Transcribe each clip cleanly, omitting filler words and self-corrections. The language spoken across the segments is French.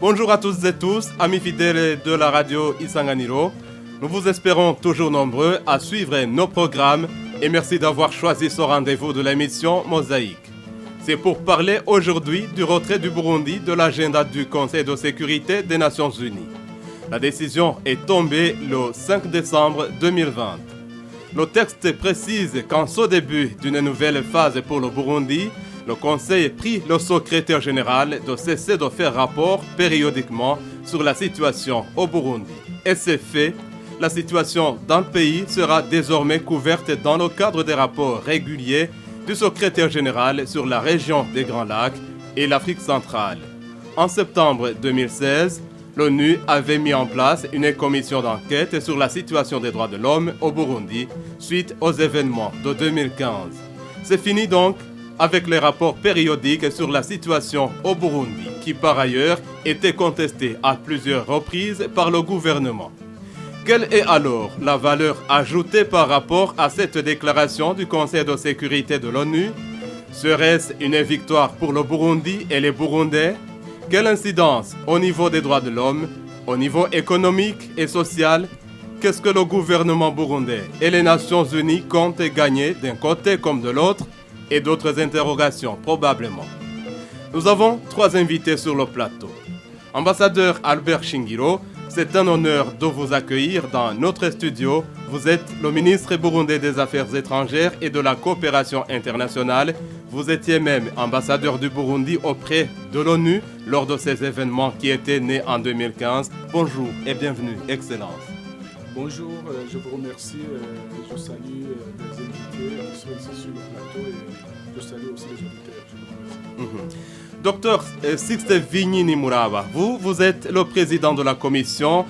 Bonjour à tous et tous, amis fidèles de la radio Isanganiro. Nous vous espérons toujours nombreux à suivre nos programmes et merci d'avoir choisi ce rendez-vous de l'émission Mosaïque. C'est pour parler aujourd'hui du retrait du Burundi de l'agenda du Conseil de sécurité des Nations Unies. La décision est tombée le 5 décembre 2020. Le texte précise qu'en ce début d'une nouvelle phase pour le Burundi, le Conseil prie le secrétaire général de cesser de faire rapport périodiquement sur la situation au Burundi. Et c'est fait, la situation dans le pays sera désormais couverte dans le cadre des rapports réguliers du secrétaire général sur la région des Grands Lacs et l'Afrique centrale. En septembre 2016, l'ONU avait mis en place une commission d'enquête sur la situation des droits de l'homme au Burundi suite aux événements de 2015. C'est fini donc avec les rapports périodiques sur la situation au Burundi, qui par ailleurs étaient contestés à plusieurs reprises par le gouvernement. Quelle est alors la valeur ajoutée par rapport à cette déclaration du Conseil de sécurité de l'ONU? Serait-ce une victoire pour le Burundi et les Burundais? Quelle incidence au niveau des droits de l'homme, au niveau économique et social? Qu'est-ce que le gouvernement burundais et les Nations Unies comptent gagner d'un côté comme de l'autre? Et d'autres interrogations, probablement. Nous avons 3 invités sur le plateau. Ambassadeur Albert Shingiro, c'est un honneur de vous accueillir dans notre studio. Vous êtes le ministre burundais des Affaires étrangères et de la coopération internationale. Vous étiez même ambassadeur du Burundi auprès de l'ONU lors de ces événements qui étaient nés en 2015. Bonjour et bienvenue, Excellence. Bonjour, je vous remercie. Je salue les invités qui sont ici sur le plateau et je salue aussi les auditeurs. Je vous remercie. Docteur Sixte Vignini Muraba, vous êtes le président de la Commission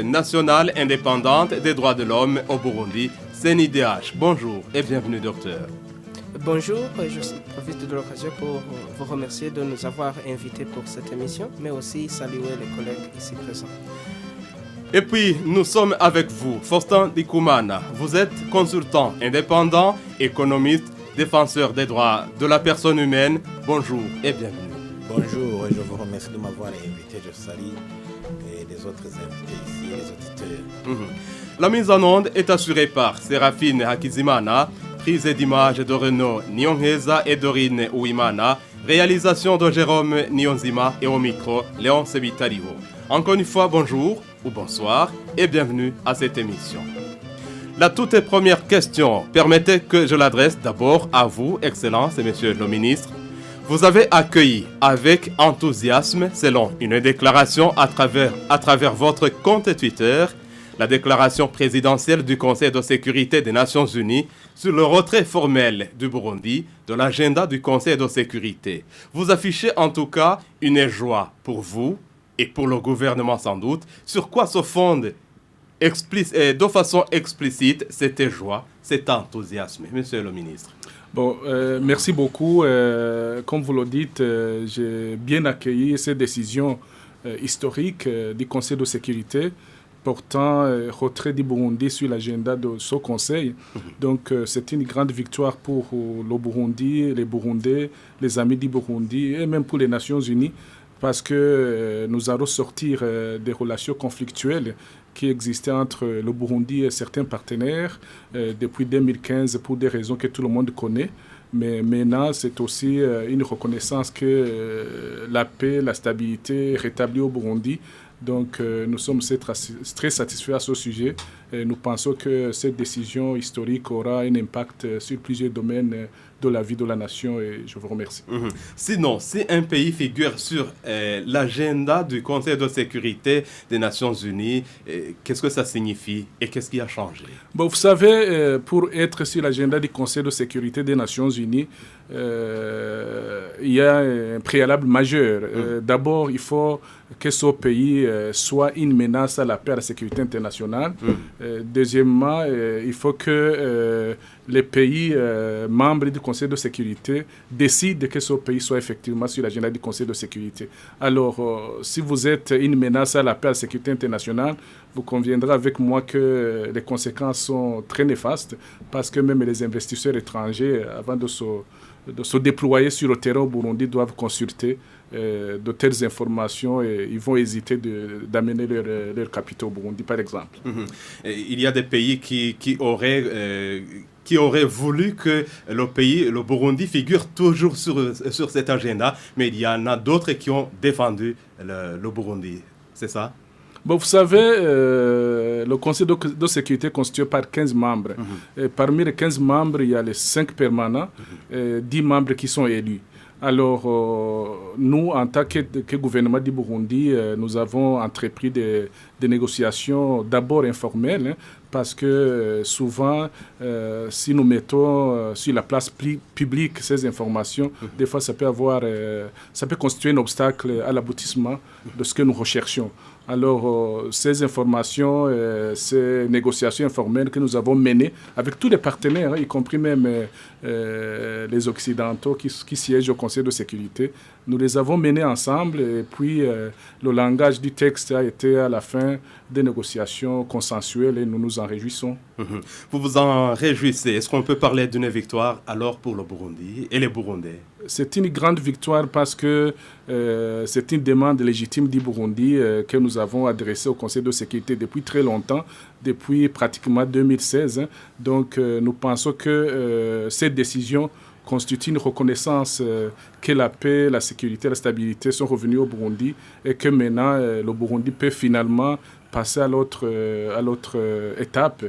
nationale indépendante des droits de l'homme au Burundi, CNIDH. Bonjour et bienvenue, docteur. Bonjour, je profite de l'occasion pour vous remercier de nous avoir invités pour cette émission, mais aussi saluer les collègues ici présents. Et puis, nous sommes avec vous, Faustin Dikumana. Vous êtes consultant indépendant, économiste, défenseur des droits de la personne humaine. Bonjour et bienvenue. Bonjour, et je vous remercie de m'avoir invité. Je salue les autres invités ici, les auditeurs. La mise en onde est assurée par Séraphine Hakizimana, prise d'images de Renaud Nyongheza et Dorine Ouimana, réalisation de Jérôme Nyonzima et au micro, Léon Sebitarivo. Encore une fois, bonjour ou bonsoir et bienvenue à cette émission. La toute première question, permettez que je l'adresse d'abord à vous, Excellence et Monsieur le Ministre. Vous avez accueilli avec enthousiasme, selon une déclaration à travers votre compte Twitter, la déclaration présidentielle du Conseil de sécurité des Nations Unies sur le retrait formel du Burundi de l'agenda du Conseil de sécurité. Vous affichez en tout cas une joie pour vous et pour le gouvernement sans doute. Sur quoi se fonde de façon explicite cette joie, cet enthousiasme, Monsieur le Ministre? Bon, merci beaucoup. Comme vous le dites, j'ai bien accueilli ces décisions historiques du Conseil de sécurité portant retrait du Burundi sur l'agenda de ce Conseil. Donc, c'est une grande victoire pour le Burundi, les Burundais, les amis du Burundi et même pour les Nations Unies, parce que nous allons sortir des relations conflictuelles qui existaient entre le Burundi et certains partenaires depuis 2015 pour des raisons que tout le monde connaît. Mais maintenant, c'est aussi une reconnaissance que la paix, la stabilité est rétablie au Burundi. Donc, nous sommes très satisfaits à ce sujet. Et nous pensons que cette décision historique aura un impact sur plusieurs domaines de la vie de la nation et je vous remercie. Sinon, si un pays figure sur l'agenda du Conseil de sécurité des Nations Unies, qu'est-ce que ça signifie et qu'est-ce qui a changé? Bon, vous savez, pour être sur l'agenda du Conseil de sécurité des Nations Unies, il y a un préalable majeur. D'abord, il faut que ce pays soit une menace à la paix et à la sécurité internationale. Deuxièmement, il faut que les pays membres du Conseil de sécurité décident que ce pays soit effectivement sur l'agenda du Conseil de sécurité. Alors, si vous êtes une menace à la paix et à la sécurité internationale, vous conviendrez avec moi que les conséquences sont très néfastes parce que même les investisseurs étrangers, avant de se déployer sur le terrain au Burundi, doivent consulter de telles informations et ils vont hésiter d'amener leur capitaux au Burundi, par exemple. Il y a des pays qui auraient voulu que le Burundi figure toujours sur cet agenda, mais il y en a d'autres qui ont défendu le Burundi. C'est ça? Bon, vous savez, le Conseil de sécurité est constitué par 15 membres. Et parmi les 15 membres, il y a les 5 permanents et 10 membres qui sont élus. Alors, nous, en tant que gouvernement du Burundi, nous avons entrepris des négociations d'abord informelles, parce que souvent, si nous mettons sur la place publique ces informations, des fois, ça peut constituer un obstacle à l'aboutissement de ce que nous recherchons. Alors, ces informations, ces négociations informelles que nous avons menées avec tous les partenaires, y compris même les Occidentaux qui siègent au Conseil de sécurité, nous les avons menées ensemble et puis le langage du texte a été à la fin des négociations consensuelles et nous nous en réjouissons. Vous vous en réjouissez. Est-ce qu'on peut parler d'une victoire alors pour le Burundi et les Burundais? C'est une grande victoire parce que c'est une demande légitime du Burundi que nous avons adressée au Conseil de sécurité depuis très longtemps, depuis pratiquement 2016. Donc nous pensons que cette décision constitue une reconnaissance que la paix, la sécurité, la stabilité sont revenus au Burundi et que maintenant le Burundi peut finalement passer à l'autre étape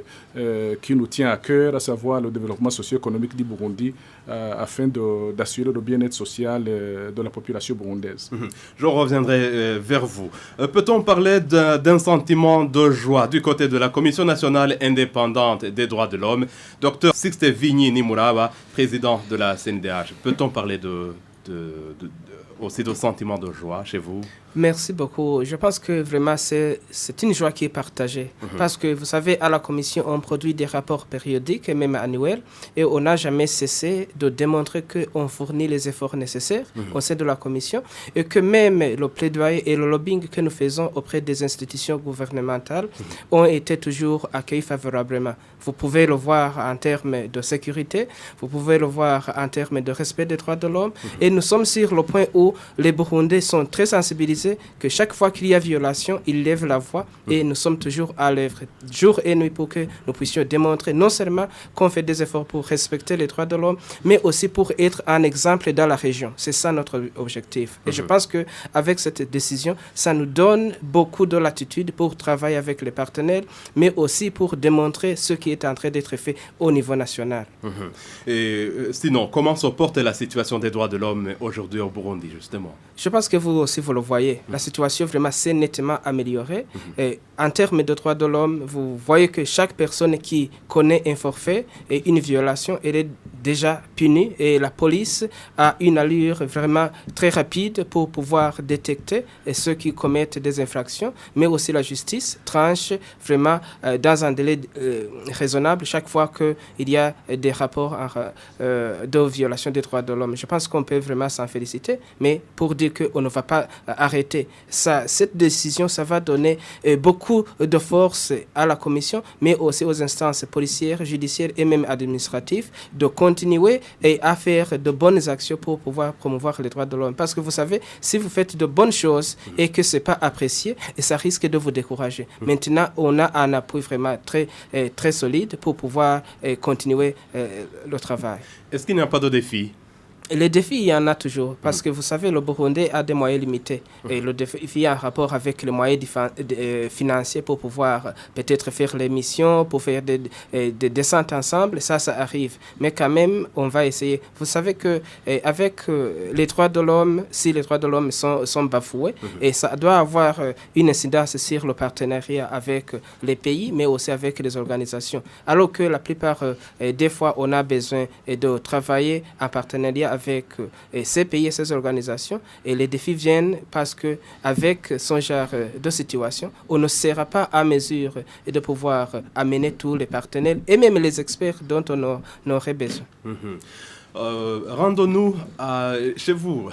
qui nous tient à cœur, à savoir le développement socio-économique du Burundi afin d'assurer le bien-être social de la population burundaise. Je reviendrai vers vous. Peut-on parler d'un sentiment de joie du côté de la Commission nationale indépendante des droits de l'homme, Dr Sixte Vigny Nimuraba, président de la CNDH? Peut-on parler aussi de sentiment de joie chez vous? Merci beaucoup. Je pense que vraiment c'est une joie qui est partagée. Parce que vous savez, à la Commission, on produit des rapports périodiques et même annuels et on n'a jamais cessé de démontrer qu'on fournit les efforts nécessaires au sein de la Commission et que même le plaidoyer et le lobbying que nous faisons auprès des institutions gouvernementales ont été toujours accueillis favorablement. Vous pouvez le voir en termes de sécurité, vous pouvez le voir en termes de respect des droits de l'homme et nous sommes sur le point où les Burundais sont très sensibilisés que chaque fois qu'il y a violation, ils lèvent la voix et nous sommes toujours à l'œuvre, jour et nuit, pour que nous puissions démontrer non seulement qu'on fait des efforts pour respecter les droits de l'homme, mais aussi pour être un exemple dans la région. C'est ça notre objectif. Et je pense qu'avec cette décision, ça nous donne beaucoup de latitude pour travailler avec les partenaires, mais aussi pour démontrer ce qui est en train d'être fait au niveau national. Et sinon, comment se porte la situation des droits de l'homme aujourd'hui au Burundi, justement? Je pense que vous aussi, vous le voyez. La situation vraiment s'est nettement améliorée. Et en termes de droits de l'homme, vous voyez que chaque personne qui connaît un forfait et une violation, elle est déjà punie et la police a une allure vraiment très rapide pour pouvoir détecter ceux qui commettent des infractions, mais aussi la justice tranche vraiment dans un délai raisonnable chaque fois qu'il y a des rapports de violation des droits de l'homme. Je pense qu'on peut vraiment s'en féliciter, mais pour dire qu'on ne va pas arrêter. Cette décision, ça va donner beaucoup de force à la Commission, mais aussi aux instances policières, judiciaires et même administratives de continuer et à faire de bonnes actions pour pouvoir promouvoir les droits de l'homme. Parce que vous savez, si vous faites de bonnes choses et que ce n'est pas apprécié, et ça risque de vous décourager. Maintenant, on a un appui vraiment très solide pour pouvoir continuer le travail. Est-ce qu'il n'y a pas de défi? Les défis, il y en a toujours, parce que vous savez, le Burundi a des moyens limités. Et le défi, il y a un rapport avec les moyens financiers pour pouvoir peut-être faire les missions, pour faire des descentes ensemble, ça arrive. Mais quand même, on va essayer. Vous savez qu'avec les droits de l'homme, si les droits de l'homme sont bafoués, et ça doit avoir une incidence sur le partenariat avec les pays, mais aussi avec les organisations. Alors que la plupart des fois, on a besoin de travailler en partenariat avec ces pays et ces organisations, et les défis viennent parce qu'avec ce genre de situation, on ne sera pas à mesure de pouvoir amener tous les partenaires et même les experts dont on aurait besoin. Rendons-nous chez vous,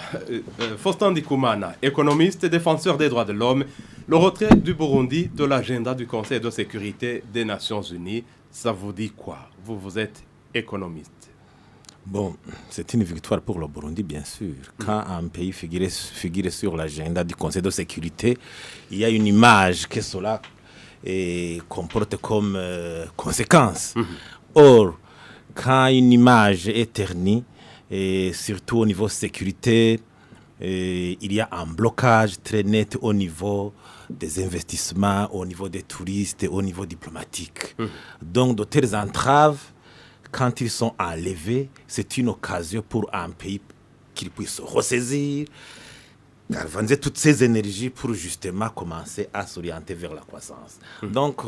Faustin Ndikumana, économiste et défenseur des droits de l'homme. Le retrait du Burundi de l'agenda du Conseil de sécurité des Nations Unies, ça vous dit quoi? Vous êtes économiste. Bon, c'est une victoire pour le Burundi, bien sûr. Quand un pays figure sur l'agenda du Conseil de sécurité, il y a une image que cela comporte comme conséquence. Or, quand une image est ternie, et surtout au niveau sécurité, il y a un blocage très net au niveau des investissements, au niveau des touristes et au niveau diplomatique. Donc, de telles entraves, quand ils sont enlevés, c'est une occasion pour un pays qu'il puisse se ressaisir, galvaniser toutes ses énergies pour justement commencer à s'orienter vers la croissance. Donc,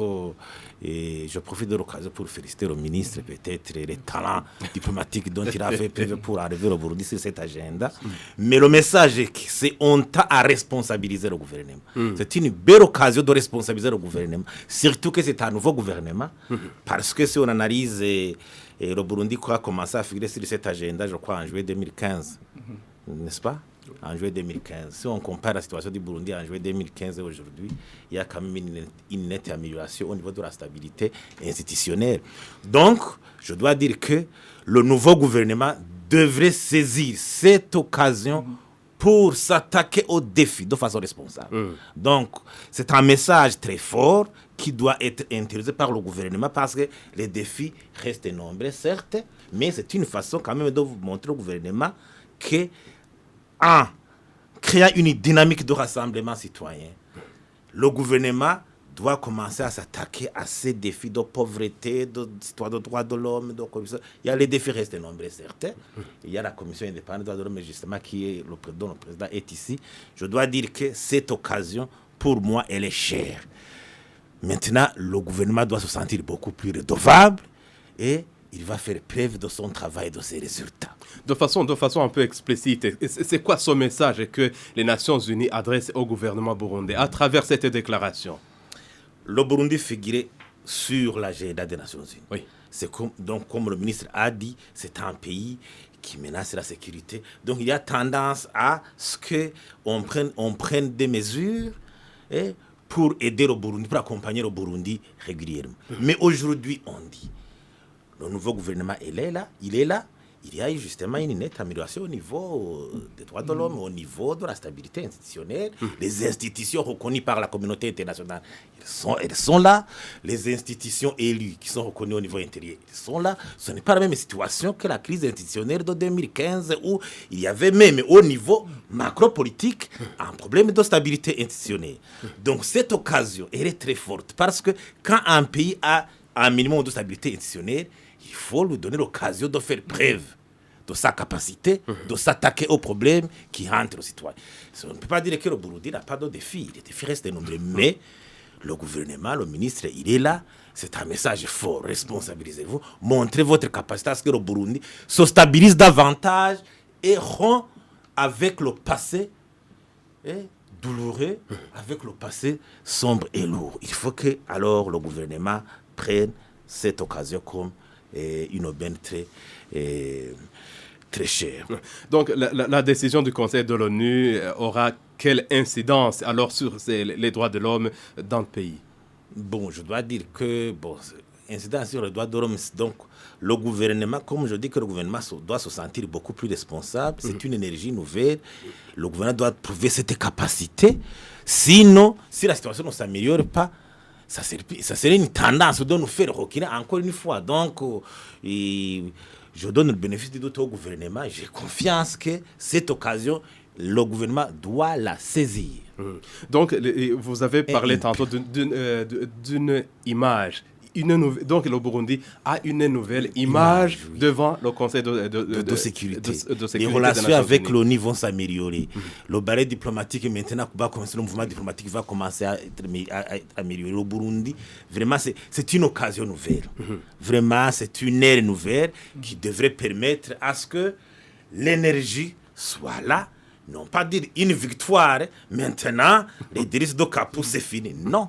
je profite de l'occasion pour féliciter le ministre, peut-être les talents diplomatiques dont il avait prévu pour arriver au Burundi sur cet agenda. Mais le message est que c'est on t'a à responsabiliser le gouvernement. C'est une belle occasion de responsabiliser le gouvernement, surtout que c'est un nouveau gouvernement, parce que si on analyse le Burundi a commencé à figurer sur cet agenda, je crois, en juillet 2015, n'est-ce pas? En juillet 2015. Si on compare la situation du Burundi en juillet 2015 et aujourd'hui, il y a quand même une nette amélioration au niveau de la stabilité institutionnelle. Donc, je dois dire que le nouveau gouvernement devrait saisir cette occasion pour s'attaquer aux défis de façon responsable. Donc, c'est un message très fort qui doit être intéressé par le gouvernement parce que les défis restent nombreux, certes, mais c'est une façon quand même de vous montrer au gouvernement que en créant une dynamique de rassemblement citoyen, le gouvernement doit commencer à s'attaquer à ces défis de pauvreté, de droits de l'homme, de corruption. Il y a les défis restent nombreux, certes. Il y a la commission indépendante des droits de l'homme, justement, dont le président est ici. Je dois dire que cette occasion, pour moi, elle est chère. Maintenant, le gouvernement doit se sentir beaucoup plus redevable et il va faire preuve de son travail et de ses résultats. De façon un peu explicite, c'est quoi ce message que les Nations Unies adressent au gouvernement burundais à travers cette déclaration? Le Burundi figurait sur l'agenda des Nations Unies. Oui. Donc, comme le ministre a dit, c'est un pays qui menace la sécurité. Donc, il y a tendance à ce qu'on prenne des mesures pour aider le Burundi, pour accompagner le Burundi régulièrement. Mais aujourd'hui, on dit, le nouveau gouvernement, il est là. Il y a justement une nette amélioration au niveau des droits de l'homme, au niveau de la stabilité institutionnelle. Les institutions reconnues par la communauté internationale, elles sont là. Les institutions élues qui sont reconnues au niveau intérieur, elles sont là. Ce n'est pas la même situation que la crise institutionnelle de 2015 où il y avait même au niveau macro-politique un problème de stabilité institutionnelle. Donc cette occasion, elle est très forte parce que quand un pays a un minimum de stabilité institutionnelle, il faut lui donner l'occasion de faire preuve de sa capacité de s'attaquer aux problèmes qui hantent le citoyen. On ne peut pas dire que le Burundi n'a pas de défis. Les défis restent nombreux. Mais le gouvernement, le ministre, il est là. C'est un message fort. Responsabilisez-vous. Montrez votre capacité à ce que le Burundi se stabilise davantage et rompt avec le passé douloureux, avec le passé sombre et lourd. Il faut que alors le gouvernement prenne cette occasion comme une aubaine très chère. Donc la décision du Conseil de l'ONU aura quelle incidence alors sur les droits de l'homme dans le pays? Bon, je dois dire que incidence sur les droits de l'homme, donc le gouvernement, comme je dis que le gouvernement doit se sentir beaucoup plus responsable, c'est une énergie nouvelle, le gouvernement doit prouver cette capacité, sinon, si la situation ne s'améliore pas, ça serait une tendance de nous faire reculer encore une fois. Donc, je donne le bénéfice du doute au gouvernement. J'ai confiance que cette occasion, le gouvernement doit la saisir. Donc, vous avez parlé tantôt d'une image. Donc, le Burundi a une nouvelle image devant le Conseil de sécurité. Les relations avec l'ONU vont s'améliorer. Le balai diplomatique, maintenant, le mouvement diplomatique va commencer à être amélioré. Le Burundi, vraiment, c'est une occasion nouvelle. Vraiment, c'est une ère nouvelle qui devrait permettre à ce que l'énergie soit là. Non pas dire une victoire, maintenant, les délices de Kapou, c'est fini. Non,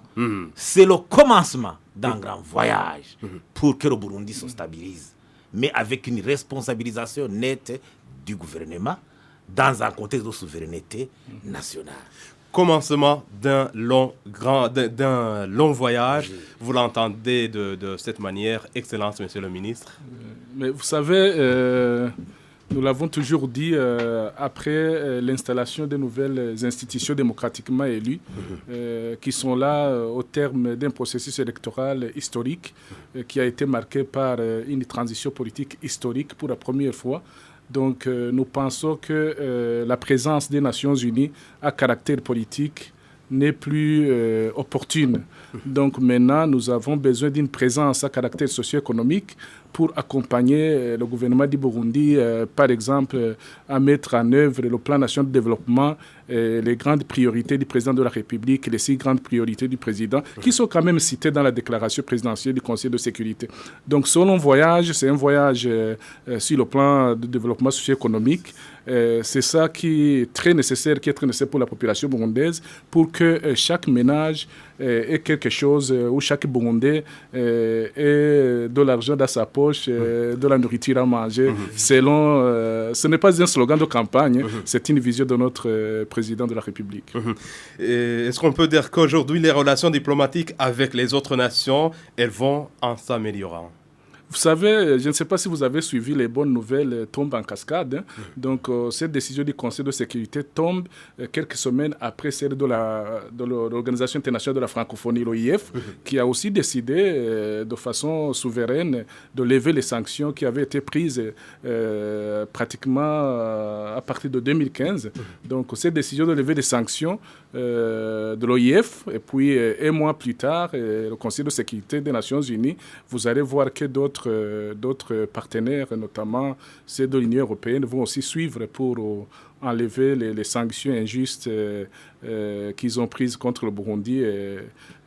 c'est le commencement d'un grand voyage pour que le Burundi se stabilise, mais avec une responsabilisation nette du gouvernement dans un contexte de souveraineté nationale. Commencement d'un long voyage, vous l'entendez de cette manière. Excellence, monsieur le ministre. Mais vous savez, nous l'avons toujours dit, après l'installation des nouvelles institutions démocratiquement élues, qui sont là au terme d'un processus électoral historique, qui a été marqué par une transition politique historique pour la première fois. Donc nous pensons que la présence des Nations Unies à caractère politique n'est plus opportune. Donc maintenant, nous avons besoin d'une présence à caractère socio-économique pour accompagner le gouvernement du Burundi, par exemple, à mettre en œuvre le plan national de développement, les grandes priorités du président de la République, les 6 grandes priorités du président, qui sont quand même citées dans la déclaration présidentielle du Conseil de sécurité. Donc, ce long voyage, c'est un voyage sur le plan de développement socio-économique. C'est ça qui est très nécessaire, pour la population burundaise, pour que chaque ménage ait quelque chose, où chaque Burundais ait de l'argent dans sa poche, de la nourriture à manger, selon... ce n'est pas un slogan de campagne, c'est une vision de notre président de la République. Est-ce qu'on peut dire qu'aujourd'hui, les relations diplomatiques avec les autres nations, elles vont en s'améliorant? Vous savez, je ne sais pas si vous avez suivi, les bonnes nouvelles tombent en cascade. Hein. Donc, cette décision du Conseil de sécurité tombe quelques semaines après celle de l'Organisation internationale de la francophonie, l'OIF, qui a aussi décidé de façon souveraine de lever les sanctions qui avaient été prises pratiquement à partir de 2015. Donc, cette décision de lever les sanctions de l'OIF, et puis un mois plus tard, le Conseil de sécurité des Nations Unies, vous allez voir que d'autres partenaires, notamment ceux de l'Union européenne, vont aussi suivre pour enlever les sanctions injustes qu'ils ont prises contre le Burundi.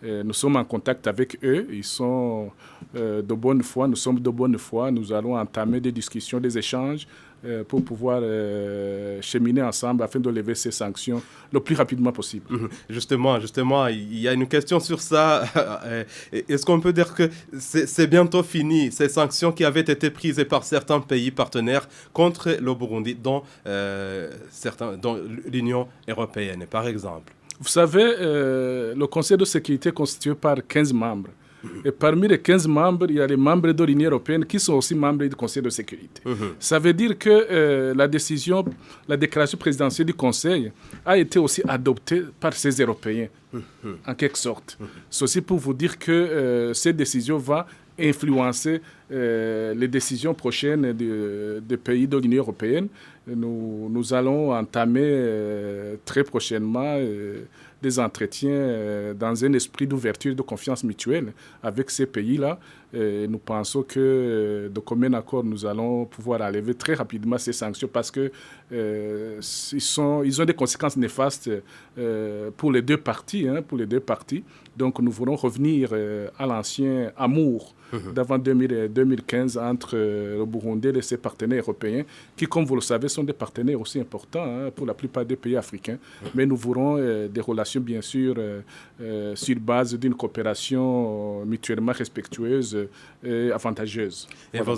Nous sommes en contact avec eux. Ils sont de bonne foi. Nous sommes de bonne foi. Nous allons entamer des discussions, des échanges pour pouvoir cheminer ensemble afin de lever ces sanctions le plus rapidement possible. Justement, il y a une question sur ça. Est-ce qu'on peut dire que c'est bientôt fini, ces sanctions qui avaient été prises par certains pays partenaires contre le Burundi, dont l'Union européenne, par exemple? Vous savez, le Conseil de sécurité est constitué par 15 membres. Et parmi les 15 membres, il y a les membres de l'Union européenne qui sont aussi membres du Conseil de sécurité. Ça veut dire que la déclaration présidentielle du Conseil a été aussi adoptée par ces Européens, en quelque sorte. C'est aussi pour vous dire que cette décision va influencer les décisions prochaines des pays de l'Union européenne. Nous allons entamer très prochainement des entretiens dans un esprit d'ouverture et de confiance mutuelle avec ces pays-là. Nous pensons que de commun accord, nous allons pouvoir enlever très rapidement ces sanctions parce que ils ont des conséquences néfastes pour les deux parties. Donc nous voulons revenir à l'ancien amour d'avant 2015 entre le Burundi et ses partenaires européens, qui, comme vous le savez, sont des partenaires aussi importants pour la plupart des pays africains. Mais nous voulons des relations, bien sûr, sur base d'une coopération mutuellement respectueuse et avantageuse. Et voilà.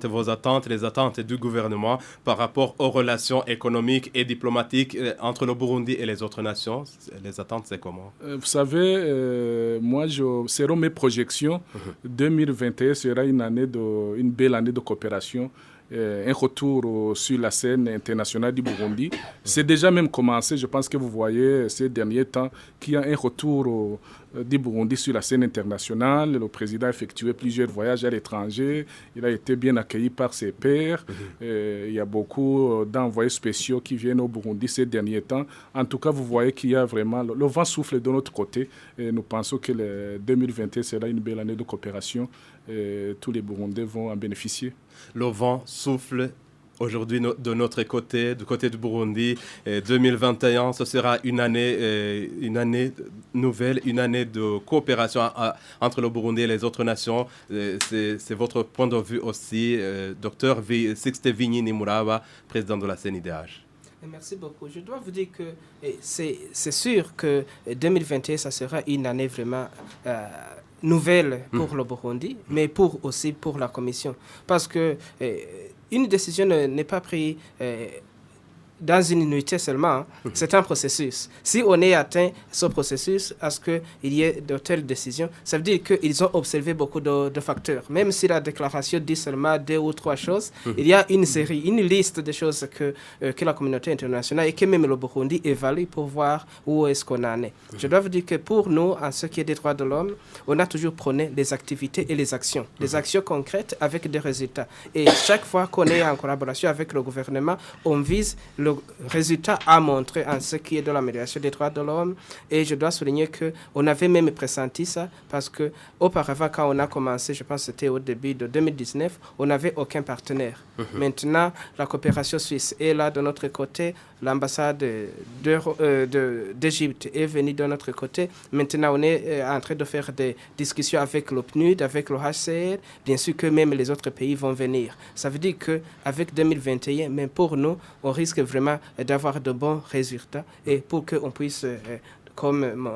vos attentes, les attentes du gouvernement par rapport aux relations économiques et diplomatiques entre le Burundi et les autres nations, les attentes, c'est comment? Vous savez, moi, selon mes projections, 2021 sera une belle année de coopération. Un retour sur la scène internationale du Burundi. C'est déjà même commencé. Je pense que vous voyez ces derniers temps qu'il y a un retour du Burundi sur la scène internationale. Le président a effectué plusieurs voyages à l'étranger. Il a été bien accueilli par ses pairs. Il y a beaucoup d'envoyés spéciaux qui viennent au Burundi ces derniers temps. En tout cas, vous voyez qu'il y a vraiment... Le vent souffle de notre côté. Et nous pensons que le 2021 sera une belle année de coopération. Et tous les Burundais vont en bénéficier. Le vent souffle aujourd'hui de notre côté, du côté du Burundi. 2021, ce sera une année nouvelle, une année de coopération entre le Burundi et les autres nations. C'est votre point de vue aussi, Dr Sixte Vinyini-Muraba, président de la CNIDH. Merci beaucoup. Je dois vous dire que c'est sûr que 2021, ça sera une année vraiment... nouvelle pour le Burundi, mais aussi pour la Commission. Parce que une décision n'est pas prise dans une nuitée seulement. C'est un processus. Si on est atteint ce processus, à ce qu'il y ait de telles décisions, ça veut dire qu'ils ont observé beaucoup de facteurs. Même si la déclaration dit seulement 2 ou 3 choses, il y a une série, une liste de choses que la communauté internationale et que même le Burundi évalue pour voir où est-ce qu'on en est. Je dois vous dire que pour nous, en ce qui est des droits de l'homme, on a toujours prôné les activités et les actions concrètes avec des résultats. Et chaque fois qu'on est en collaboration avec le gouvernement, on vise le résultat à montrer en ce qui est de l'amélioration des droits de l'homme. Et je dois souligner qu'on avait même pressenti ça parce qu'auparavant, quand on a commencé, je pense que c'était au début de 2019, on n'avait aucun partenaire. Maintenant, la coopération suisse est là de notre côté, l'ambassade d'Égypte est venue de notre côté. Maintenant, on est en train de faire des discussions avec le PNUD, avec le HCR, bien sûr que même les autres pays vont venir. Ça veut dire qu'avec 2021, même pour nous, on risque vraiment d'avoir de bons résultats et pour qu'on puisse, comme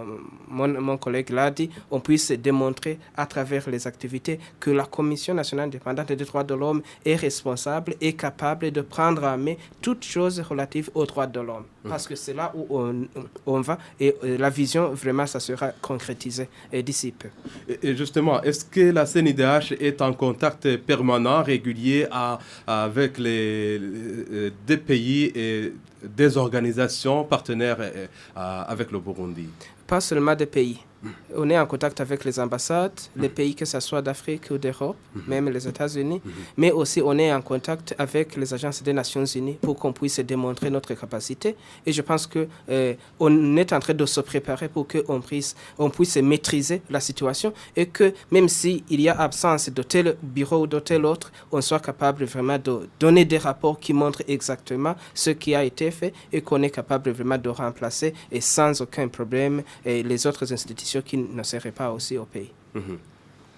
mon collègue l'a dit, on puisse démontrer à travers les activités que la Commission nationale indépendante des droits de l'homme est responsable et capable de prendre en main toutes choses relatives aux droits de l'homme. Parce que c'est là où on va et la vision, vraiment, ça sera concrétisé d'ici peu. Et justement, est-ce que la CNIDH est en contact permanent, régulier avec des pays et des organisations partenaires avec le Burundi? Pas seulement des pays. On est en contact avec les ambassades, les pays que ce soit d'Afrique ou d'Europe, même les États-Unis, mais aussi on est en contact avec les agences des Nations Unies pour qu'on puisse démontrer notre capacité. Et je pense qu'on est en train de se préparer pour qu'on puisse maîtriser la situation et que même s'il y a absence de tel bureau ou de tel autre, on soit capable vraiment de donner des rapports qui montrent exactement ce qui a été fait et qu'on est capable vraiment de remplacer et sans aucun problème les autres institutions qui ne seraient pas aussi au pays.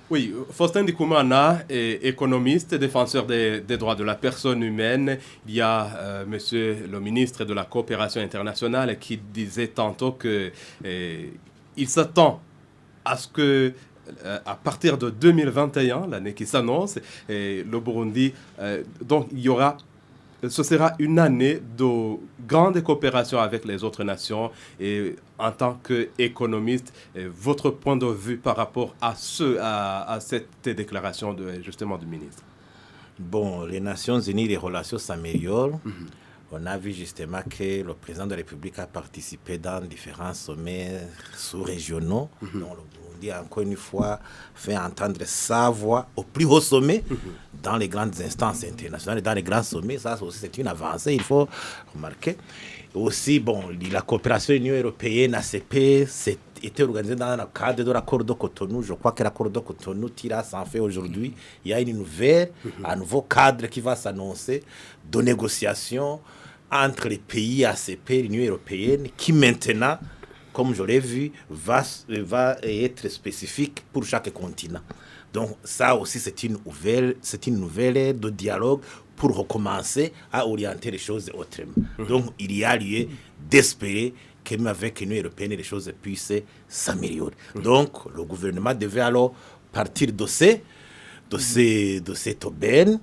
Oui, Faustin Ndikumana est économiste, défenseur des droits de la personne humaine. Il y a monsieur le ministre de la Coopération internationale qui disait tantôt qu'il s'attend à ce que à partir de 2021, l'année qui s'annonce, le Burundi, donc ce sera une année de grande coopération avec les autres nations. Et en tant qu'économiste, votre point de vue par rapport à cette déclaration justement du ministre? Bon, les Nations Unies, les relations s'améliorent. On a vu justement que le président de la République a participé dans différents sommets sous-régionaux, dont le Burundi a encore une fois fait entendre sa voix au plus haut sommet, dans les grandes instances internationales et dans les grands sommets. Ça aussi, c'est une avancée, il faut remarquer. Aussi, bon, la coopération Union européenne, ACP, était organisée dans le cadre de l'accord de Cotonou. Je crois que l'accord de Cotonou tire à s'en fait aujourd'hui. Il y a un nouveau cadre qui va s'annoncer de négociations entre les pays ACP et l'Union européenne qui maintenant, comme je l'ai vu, va être spécifique pour chaque continent. Donc ça aussi, c'est une nouvelle de dialogue pour recommencer à orienter les choses autrement. Donc il y a lieu d'espérer que même avec l'Union européenne, les choses puissent s'améliorer. Donc le gouvernement devait alors partir de cette aubaine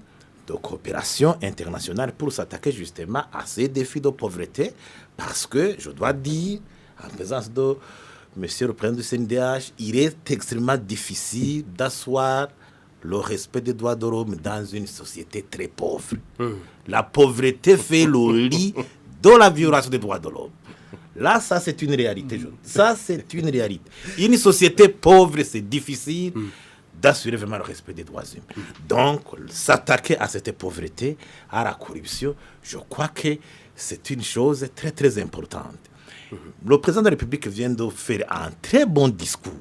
de coopération internationale pour s'attaquer justement à ces défis de pauvreté, parce que, je dois dire, en présence de monsieur le président du CNDH, il est extrêmement difficile d'asseoir le respect des droits de l'homme dans une société très pauvre. La pauvreté fait le lit de la violation des droits de l'homme. Là, ça, c'est une réalité. Ça, c'est une réalité. Une société pauvre, c'est difficile d'assurer vraiment le respect des droits humains. Donc, s'attaquer à cette pauvreté, à la corruption, je crois que c'est une chose très, très importante. Le président de la République vient de faire un très bon discours,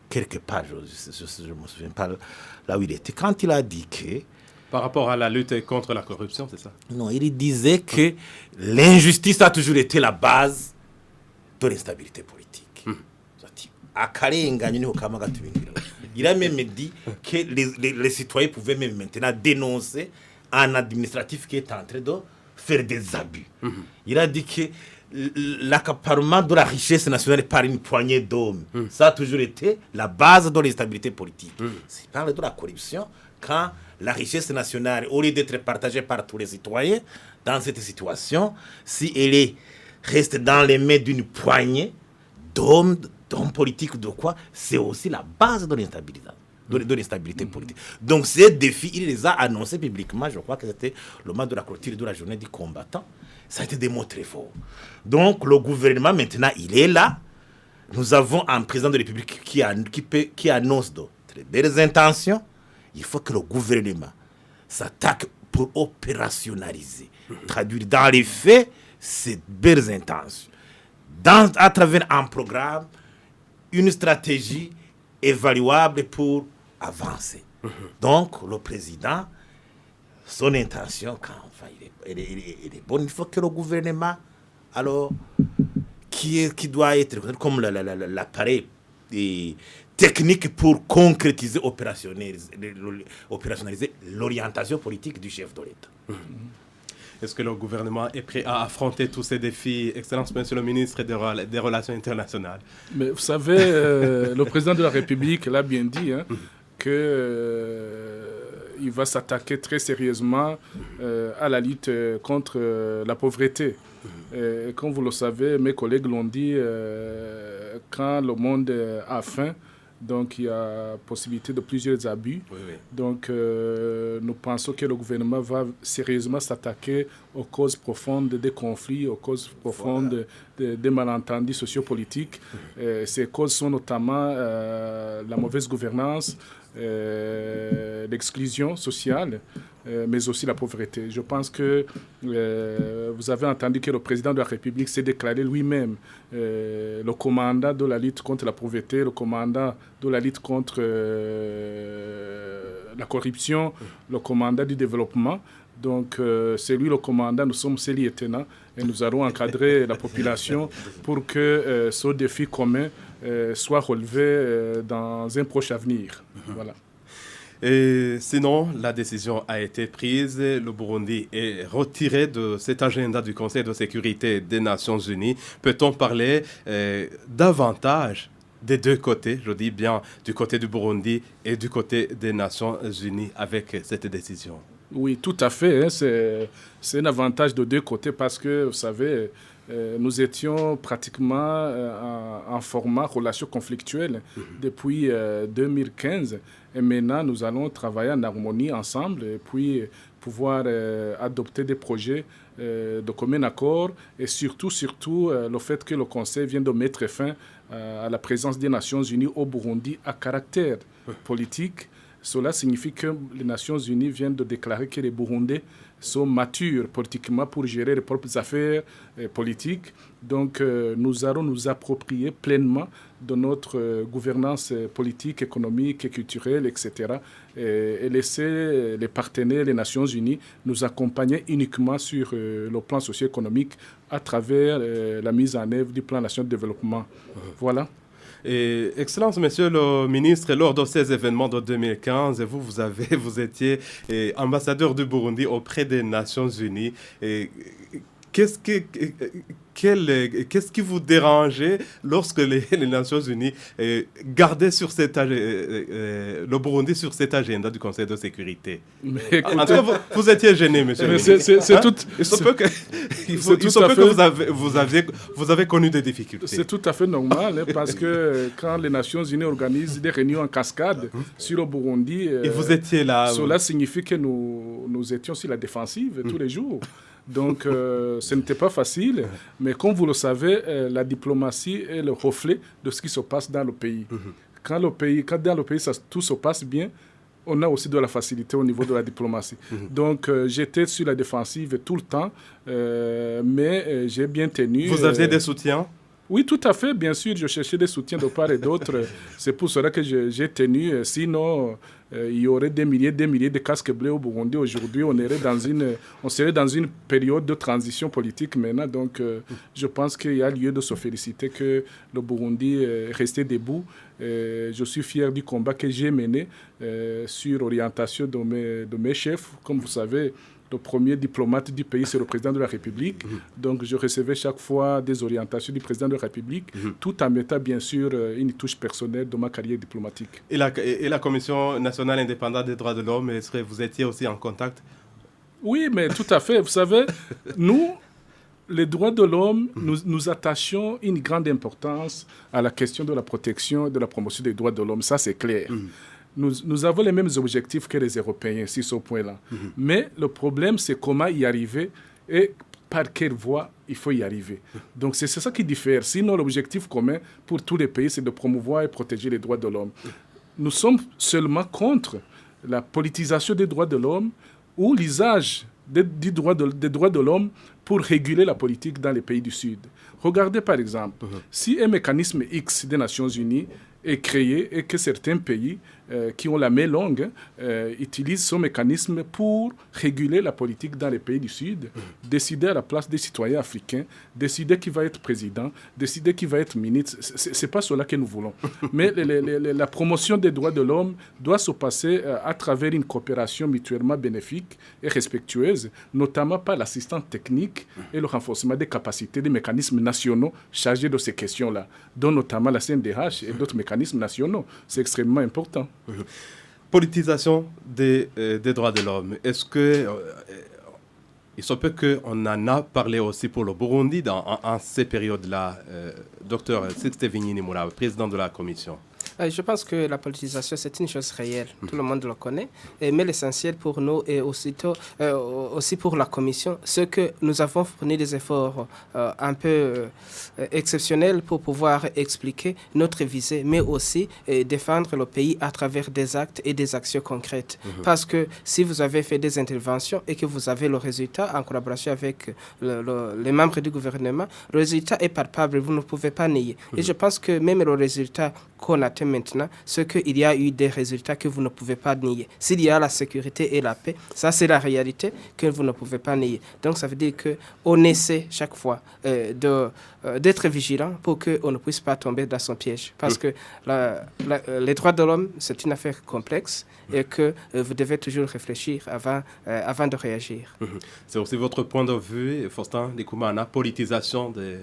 quelque part, je ne me souviens pas là où il était, quand il a dit que... Par rapport à la lutte contre la corruption, c'est ça? Non, il disait que l'injustice a toujours été la base de l'instabilité politique. Il a même dit que les citoyens pouvaient même maintenant dénoncer un administratif qui est en train de faire des abus. Il a dit que l'accaparement de la richesse nationale par une poignée d'hommes, ça a toujours été la base de l'instabilité politique. S'il parle de la corruption, quand la richesse nationale, au lieu d'être partagée par tous les citoyens, dans cette situation, si elle reste dans les mains d'une poignée d'hommes politiques ou de quoi, c'est aussi la base de l'instabilité. De l'instabilité politique. Donc ces défis, il les a annoncés publiquement, je crois que c'était le moment de la clôture de la journée du combattant. Ça a été des mots très forts. Donc le gouvernement maintenant, il est là. Nous avons un président de la République qui annonce de très belles intentions. Il faut que le gouvernement s'attaque pour opérationnaliser, traduire dans les faits ces belles intentions. À travers un programme, une stratégie évaluable pour avancer. Donc, le président, son intention, elle est bonne. Il faut que le gouvernement, alors, qui doit être comme l'appareil technique pour concrétiser, opérationnaliser l'orientation politique du chef de l'État. Est-ce que le gouvernement est prêt à affronter tous ces défis, Excellence, Monsieur le ministre des Relations internationales? Mais vous savez, le président de la République l'a bien dit, qu'il va s'attaquer très sérieusement à la lutte contre la pauvreté. Et comme vous le savez, mes collègues l'ont dit, quand le monde a faim, donc il y a possibilité de plusieurs abus. Oui. Donc nous pensons que le gouvernement va sérieusement s'attaquer aux causes profondes des conflits, aux causes profondes des malentendus sociopolitiques. Ces causes sont notamment la mauvaise gouvernance, l'exclusion sociale, mais aussi la pauvreté. Je pense que vous avez entendu que le président de la République s'est déclaré lui-même le commandant de la lutte contre la pauvreté, le commandant de la lutte contre la corruption, le commandant du développement. Donc, c'est lui le commandant, nous sommes ses lieutenants et nous allons encadrer la population pour que ce défi commun soit relevé dans un proche avenir. Voilà. Et sinon, la décision a été prise. Le Burundi est retiré de cet agenda du Conseil de sécurité des Nations Unies. Peut-on parler davantage des deux côtés, je dis bien du côté du Burundi et du côté des Nations Unies avec cette décision? Oui, tout à fait. C'est un avantage de deux côtés parce que, vous savez, nous étions pratiquement en format relation conflictuelle depuis 2015. Et maintenant, nous allons travailler en harmonie ensemble et puis pouvoir adopter des projets de commun accord. Et surtout, le fait que le Conseil vient de mettre fin à la présence des Nations Unies au Burundi à caractère politique. Cela signifie que les Nations Unies viennent de déclarer que les Burundais sont matures politiquement pour gérer leurs propres affaires politiques. Donc, nous allons nous approprier pleinement de notre gouvernance politique, économique et culturelle, etc. Et laisser les partenaires, les Nations Unies, nous accompagner uniquement sur le plan socio-économique à travers la mise en œuvre du plan national de développement. Voilà. Et, Excellence, Monsieur le ministre, lors de ces événements de 2015, vous étiez ambassadeur du Burundi auprès des Nations Unies. Et qu'est-ce qui vous dérangeait lorsque les Nations Unies gardaient sur le Burundi sur cet agenda du Conseil de sécurité? En tout cas, vous étiez gêné, monsieur le ministre. Il se peut que vous avez connu des difficultés. C'est tout à fait normal, parce que quand les Nations Unies organisent des réunions en cascade sur le Burundi, et vous étiez là, cela signifie que nous étions sur la défensive tous les jours. Donc, ce n'était pas facile, mais comme vous le savez, la diplomatie est le reflet de ce qui se passe dans le pays. Quand dans le pays tout se passe bien, on a aussi de la facilité au niveau de la diplomatie. Donc, j'étais sur la défensive tout le temps, mais j'ai bien tenu. Vous aviez des soutiens? Oui, tout à fait, bien sûr, je cherchais des soutiens de part et d'autre. C'est pour cela que j'ai tenu. Sinon, il y aurait des milliers de casques bleus au Burundi. Aujourd'hui, on serait dans une période de transition politique maintenant. Donc, je pense qu'il y a lieu de se féliciter que le Burundi est resté debout. Je suis fier du combat que j'ai mené sur l'orientation de mes chefs. Comme vous savez, le premier diplomate du pays, c'est le président de la République. Donc, je recevais chaque fois des orientations du président de la République, tout en mettant, bien sûr, une touche personnelle dans ma carrière diplomatique. Et la Commission nationale indépendante des droits de l'homme, est-ce que vous étiez aussi en contact? Oui, mais tout à fait. Vous savez, nous, les droits de l'homme, nous attachons une grande importance à la question de la protection et de la promotion des droits de l'homme. Ça, c'est clair. Nous avons les mêmes objectifs que les Européens, sur ce point-là. Mais le problème, c'est comment y arriver et par quelle voie il faut y arriver. Donc, c'est ça qui diffère. Sinon, l'objectif commun pour tous les pays, c'est de promouvoir et protéger les droits de l'homme. Nous sommes seulement contre la politisation des droits de l'homme ou l'usage des droits de l'homme pour réguler la politique dans les pays du Sud. Regardez par exemple, si un mécanisme X des Nations Unies est créé et que certains pays qui ont la main longue utilisent ce mécanisme pour réguler la politique dans les pays du Sud, décider à la place des citoyens africains, décider qui va être président, décider qui va être ministre. Ce n'est pas cela que nous voulons. Mais la promotion des droits de l'homme doit se passer à travers une coopération mutuellement bénéfique et respectueuse, notamment par l'assistance technique et le renforcement des capacités des mécanismes nationaux chargés de ces questions-là, dont notamment la CNDH et d'autres mécanismes nationaux. C'est extrêmement important. Politisation des droits de l'homme. Est-ce que il se peut qu'on en a parlé aussi pour le Burundi en ces périodes-là, docteur Sixte Vinyini-Moula, président de la commission? Je pense que la politisation, c'est une chose réelle. Tout le monde le connaît. Mais l'essentiel pour nous et aussi pour la Commission, c'est que nous avons fourni des efforts un peu exceptionnels pour pouvoir expliquer notre visée, mais aussi défendre le pays à travers des actes et des actions concrètes. Parce que si vous avez fait des interventions et que vous avez le résultat en collaboration avec les membres du gouvernement, le résultat est palpable, vous ne pouvez pas nier. Et je pense que même le résultat qu'on atteint maintenant, c'est qu'il y a eu des résultats que vous ne pouvez pas nier. S'il y a la sécurité et la paix, ça c'est la réalité que vous ne pouvez pas nier. Donc ça veut dire qu'on essaie chaque fois d'être vigilant pour qu'on ne puisse pas tomber dans son piège. Parce que les droits de l'homme, c'est une affaire complexe et que vous devez toujours réfléchir avant de réagir. C'est aussi votre point de vue, Faustin Ndikoumana, politisation des...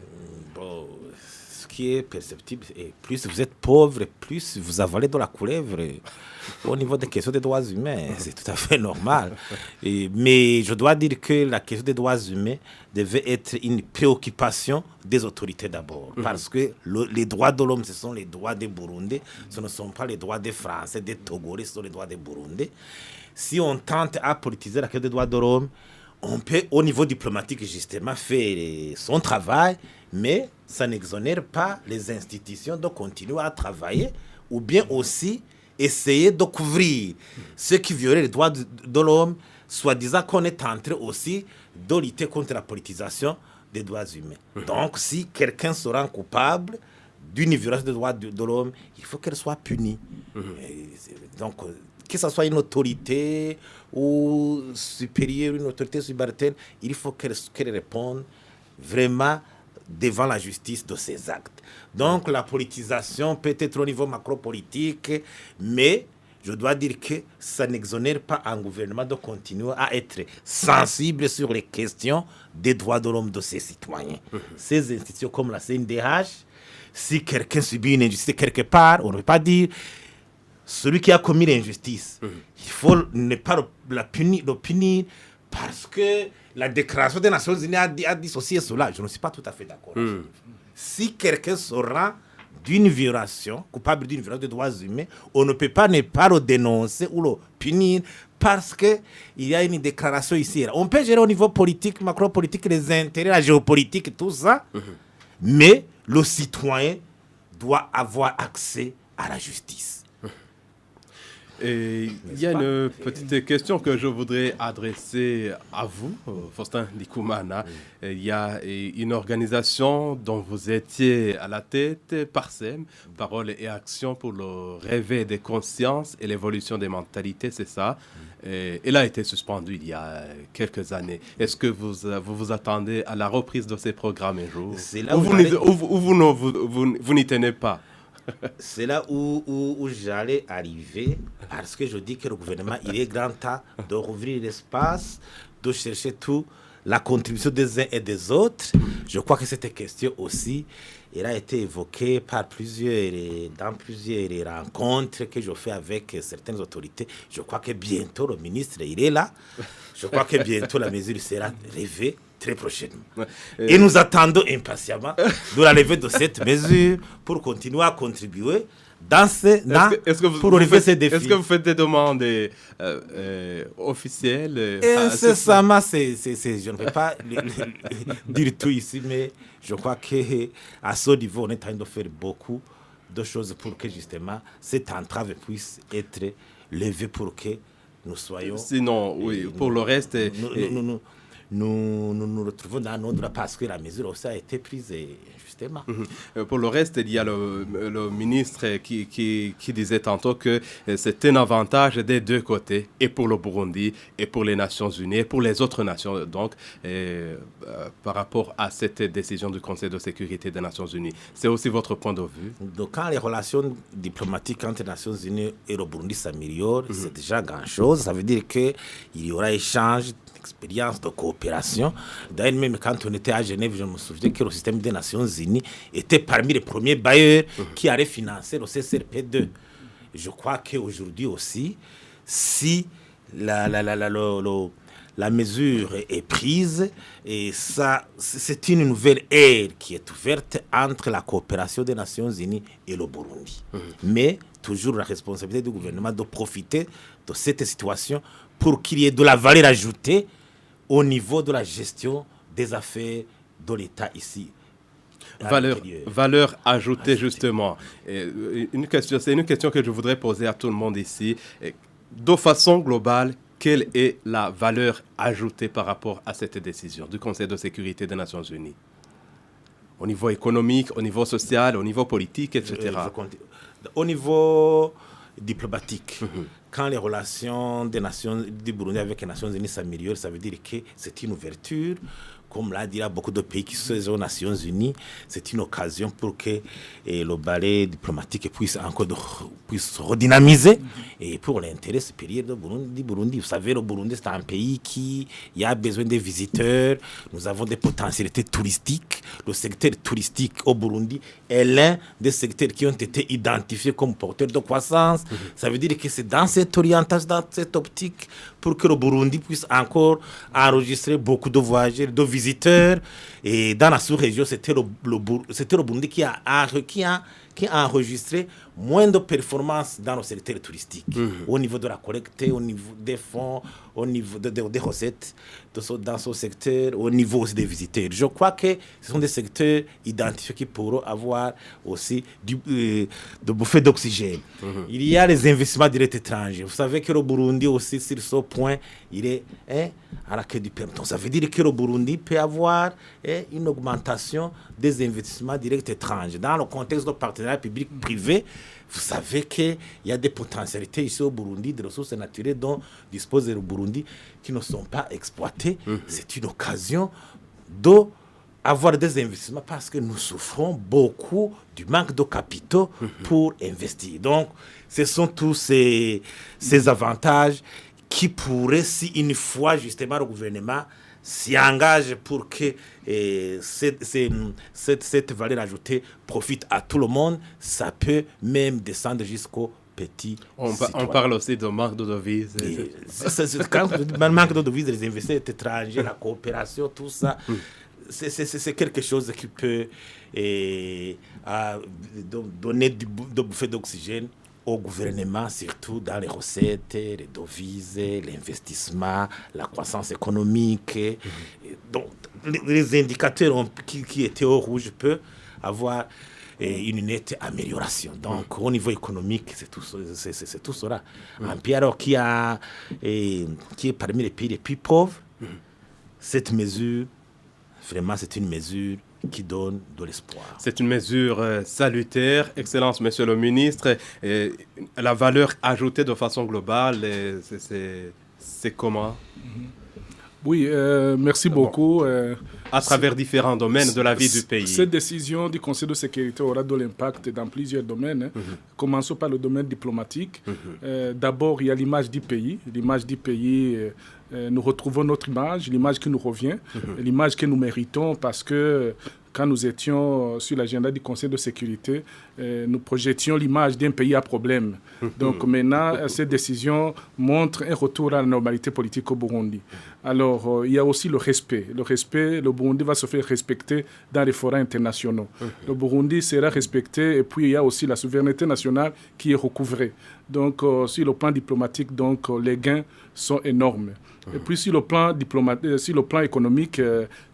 Qui est perceptible, et plus vous êtes pauvre, plus vous avalez de la couleuvre au niveau des questions des droits humains. C'est tout à fait normal. Mais je dois dire que la question des droits humains devait être une préoccupation des autorités d'abord. Parce que les droits de l'homme, ce sont les droits des Burundais. Ce ne sont pas les droits des Français, des Togolais, ce sont les droits des Burundais. Si on tente à politiser la question des droits de l'homme, on peut, au niveau diplomatique, justement, faire son travail, mais ça n'exonère pas les institutions de continuer à travailler ou bien aussi essayer de couvrir ceux qui violaient les droits de l'homme, soi-disant qu'on est en train aussi de lutter contre la politisation des droits humains. Donc, si quelqu'un se rend coupable d'une violation des droits de l'homme, il faut qu'elle soit punie. Donc, que ce soit une autorité ou supérieure, une autorité subalterne, il faut qu'elle réponde vraiment devant la justice de ses actes. Donc la politisation peut être au niveau macro-politique, mais je dois dire que ça n'exonère pas un gouvernement de continuer à être sensible sur les questions des droits de l'homme de ses citoyens. Ces institutions comme la CNDH, si quelqu'un subit une injustice quelque part, on ne peut pas dire celui qui a commis l'injustice, il faut ne pas le punir parce que la déclaration des Nations Unies a dissocié cela. Je ne suis pas tout à fait d'accord. Si quelqu'un se rend d'une violation, coupable d'une violation des droits humains, on ne peut pas ne pas le dénoncer ou le punir parce qu'il y a une déclaration ici. On peut gérer au niveau politique, macro-politique, les intérêts, la géopolitique, tout ça, mais le citoyen doit avoir accès à la justice. Et il y a une petite question que je voudrais adresser à vous, Faustin Ndikoumana. Il y a une organisation dont vous étiez à la tête, PARSEM, Parole et Action pour le réveil des consciences et l'évolution des mentalités, c'est ça. Elle a été suspendue il y a quelques années. Est-ce que vous attendez à la reprise de ces programmes un jour? Ou vous n'y tenez pas? c'est là où j'allais arriver, parce que je dis que le gouvernement, il est grand temps de rouvrir l'espace, de chercher tout, la contribution des uns et des autres. Je crois que cette question aussi, elle a été évoquée dans plusieurs rencontres que je fais avec certaines autorités. Je crois que bientôt le ministre, il est là. Je crois que bientôt la mesure sera levée très prochainement. Et nous attendons impatiemment de la levée de cette mesure pour continuer à contribuer pour relever ces défis. Est-ce que vous faites des demandes officielles Incessamment, je ne vais pas dire tout ici, mais je crois qu'à ce niveau, on est en train de faire beaucoup de choses pour que justement cette entrave puisse être levée pour que nous soyons... Sinon, oui, pour le reste... Nous nous retrouvons dans notre droit parce que la mesure aussi a été prise justement. Pour le reste, il y a le ministre qui disait tantôt que c'est un avantage des deux côtés, et pour le Burundi, et pour les Nations Unies, et pour les autres nations, donc, par rapport à cette décision du Conseil de sécurité des Nations Unies. C'est aussi votre point de vue? Donc, quand les relations diplomatiques entre les Nations Unies et le Burundi s'améliorent, c'est déjà grand-chose. Ça veut dire qu'il y aura échange expérience de coopération. D'ailleurs, même quand on était à Genève, je me souviens que le système des Nations Unies était parmi les premiers bailleurs qui allaient financer le CCRP2. Je crois qu'aujourd'hui aussi, si la mesure est prise, et ça, c'est une nouvelle ère qui est ouverte entre la coopération des Nations Unies et le Burundi. Mais toujours la responsabilité du gouvernement de profiter de cette situation pour qu'il y ait de la valeur ajoutée au niveau de la gestion des affaires de l'État ici. Valeur ajoutée, justement. C'est une question que je voudrais poser à tout le monde ici. De façon globale, quelle est la valeur ajoutée par rapport à cette décision du Conseil de sécurité des Nations Unies? Au niveau économique, au niveau social, au niveau politique, etc. Au niveau diplomatique, quand les relations du Burundi avec les Nations Unies s'améliorent, ça veut dire que c'est une ouverture. Comme l'a dit, il y a beaucoup de pays qui sont aux Nations Unies. C'est une occasion pour que le balai diplomatique puisse redynamiser et pour l'intérêt supérieur du Burundi. Vous savez, le Burundi, c'est un pays qui a besoin de visiteurs. Nous avons des potentialités touristiques. Le secteur touristique au Burundi est l'un des secteurs qui ont été identifiés comme porteurs de croissance. Ça veut dire que c'est dans cette orientation, dans cette optique, pour que le Burundi puisse encore enregistrer beaucoup de voyageurs, de visiteurs. Et dans la sous-région, c'était le Burundi qui a enregistré moins de performances dans le secteur touristique, au niveau de la collecte, au niveau des fonds, au niveau des recettes dans ce secteur, au niveau aussi des visiteurs. Je crois que ce sont des secteurs identifiés qui pourront avoir aussi de bouffées d'oxygène. Il y a les investissements directs étrangers. Vous savez que le Burundi aussi, sur ce point, il est à la queue du peloton. Ça veut dire que le Burundi peut avoir une augmentation des investissements directs étrangers. Dans le contexte de partenariat public-privé, vous savez qu'il y a des potentialités ici au Burundi, des ressources naturelles dont dispose le Burundi qui ne sont pas exploitées. C'est une occasion d'avoir des investissements parce que nous souffrons beaucoup du manque de capitaux pour investir. Donc, ce sont tous ces avantages qui pourraient, si une fois justement le gouvernement s'y engage pour que cette valeur ajoutée profite à tout le monde, ça peut même descendre jusqu'au petit citoyen. On parle aussi de manque de devises. Quand on manque de devises, les investisseurs étrangers, la coopération, tout ça, c'est quelque chose qui peut donner de bouffées d'oxygène au gouvernement, surtout dans les recettes, les devises, l'investissement, la croissance économique. Donc, les indicateurs qui étaient au rouge peuvent avoir une nette amélioration. Donc, au niveau économique, c'est tout cela. Un pays alors qui est parmi les pays les plus pauvres, cette mesure, vraiment, c'est une mesure qui donne de l'espoir. C'est une mesure salutaire. Excellence, Monsieur le ministre. La valeur ajoutée de façon globale, c'est comment? Oui, merci beaucoup. À travers différents domaines de la vie du pays. Cette décision du Conseil de sécurité aura de l'impact dans plusieurs domaines. Commençons par le domaine diplomatique. D'abord, il y a l'image du pays. L'image du pays, nous retrouvons notre image, l'image qui nous revient, l'image que nous méritons parce que quand nous étions sur l'agenda du Conseil de sécurité, nous projetions l'image d'un pays à problème. Donc maintenant, cette décision montre un retour à la normalité politique au Burundi. Alors, il y a aussi le respect. Le respect, le Burundi va se faire respecter dans les forums internationaux. Le Burundi sera respecté et puis il y a aussi la souveraineté nationale qui est recouvrée. Donc, sur le plan diplomatique, donc, les gains sont énormes. Et puis sur le plan économique,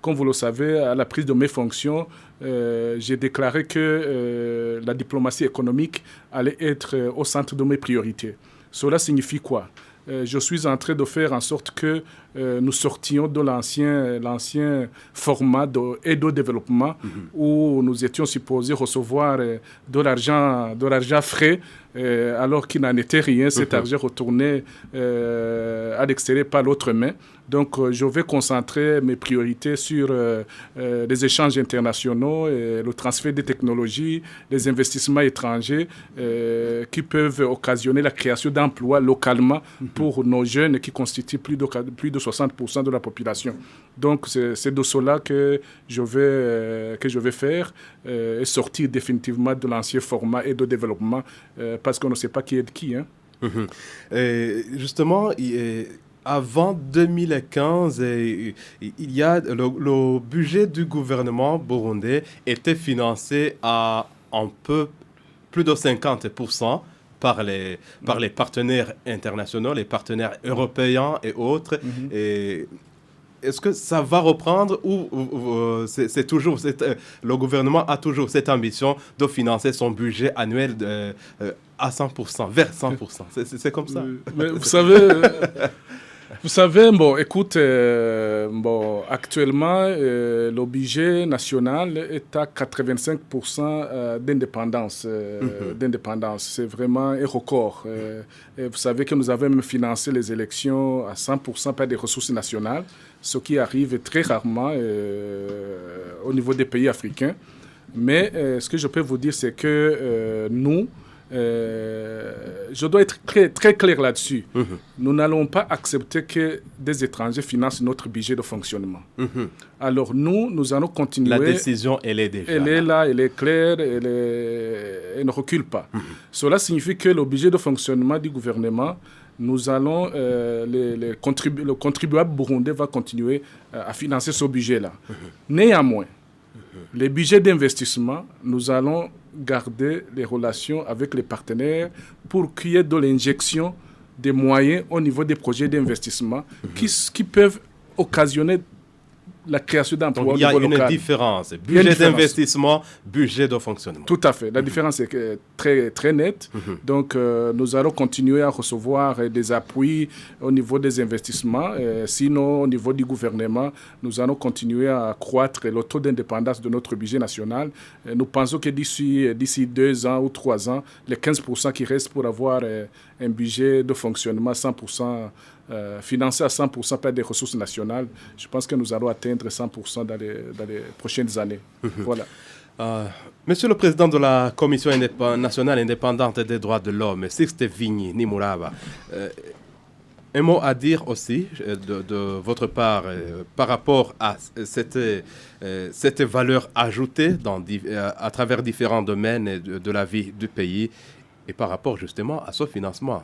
comme vous le savez, à la prise de mes fonctions, j'ai déclaré que la diplomatie économique allait être au centre de mes priorités. Cela signifie quoi ? Je suis en train de faire en sorte que nous sortions de l'ancien format d'aide au développement où nous étions supposés recevoir de l'argent frais alors qu'il n'en était rien. Cet argent retournait à l'extérieur par l'autre main. Donc, je vais concentrer mes priorités sur les échanges internationaux, le transfert des technologies, les investissements étrangers qui peuvent occasionner la création d'emplois localement pour nos jeunes qui constituent plus de 60% de la population. Donc, c'est de cela que je vais faire et sortir définitivement de l'ancien format et de développement parce qu'on ne sait pas qui est de qui. Hein. Justement, avant 2015, il y a le budget du gouvernement burundais était financé à un peu plus de 50% par les partenaires internationaux, les partenaires européens et autres. Et est-ce que ça va reprendre ou c'est toujours le gouvernement a toujours cette ambition de financer son budget annuel à 100%, vers 100%? C'est comme ça. Mais vous savez... Vous savez, écoute, actuellement, le budget national est à 85% d'indépendance. C'est vraiment un record. Et vous savez que nous avons même financé les élections à 100% par des ressources nationales, ce qui arrive très rarement au niveau des pays africains. Mais ce que je peux vous dire, c'est que nous, je dois être très, très clair là-dessus. Nous n'allons pas accepter que des étrangers financent notre budget de fonctionnement. Alors nous allons continuer. La décision, elle est déjà là. Elle est claire, elle ne recule pas. Cela signifie que le budget de fonctionnement du gouvernement, nous allons, le contribuable burundais va continuer à financer ce budget-là. Néanmoins, les budgets d'investissement, nous allons garder les relations avec les partenaires pour qu'il y ait de l'injection des moyens au niveau des projets d'investissement qui peuvent occasionner la création d'emplois. Donc, il y a une différence. Budget d'investissement, budget de fonctionnement. Tout à fait. La différence est très, très nette. Donc, nous allons continuer à recevoir des appuis au niveau des investissements. Sinon, au niveau du gouvernement, nous allons continuer à accroître le taux d'indépendance de notre budget national. Nous pensons que d'ici 2 ans ou 3 ans, les 15% qui restent pour avoir un budget de fonctionnement 100%, financé à 100% par des ressources nationales, je pense que nous allons atteindre 100% dans les prochaines années. Voilà. Monsieur le Président de la Commission nationale indépendante des droits de l'homme, Sixte Vigny Nimuraba, un mot à dire aussi de votre part par rapport à cette valeur ajoutée à travers différents domaines de la vie du pays et par rapport justement à ce financement.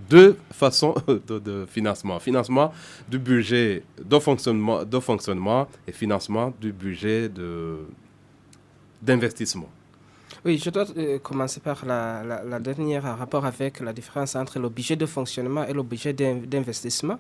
Deux façons de financement du budget de fonctionnement et financement du budget d'investissement. Oui, je dois commencer par la dernière en rapport avec la différence entre le budget de fonctionnement et le budget d'investissement.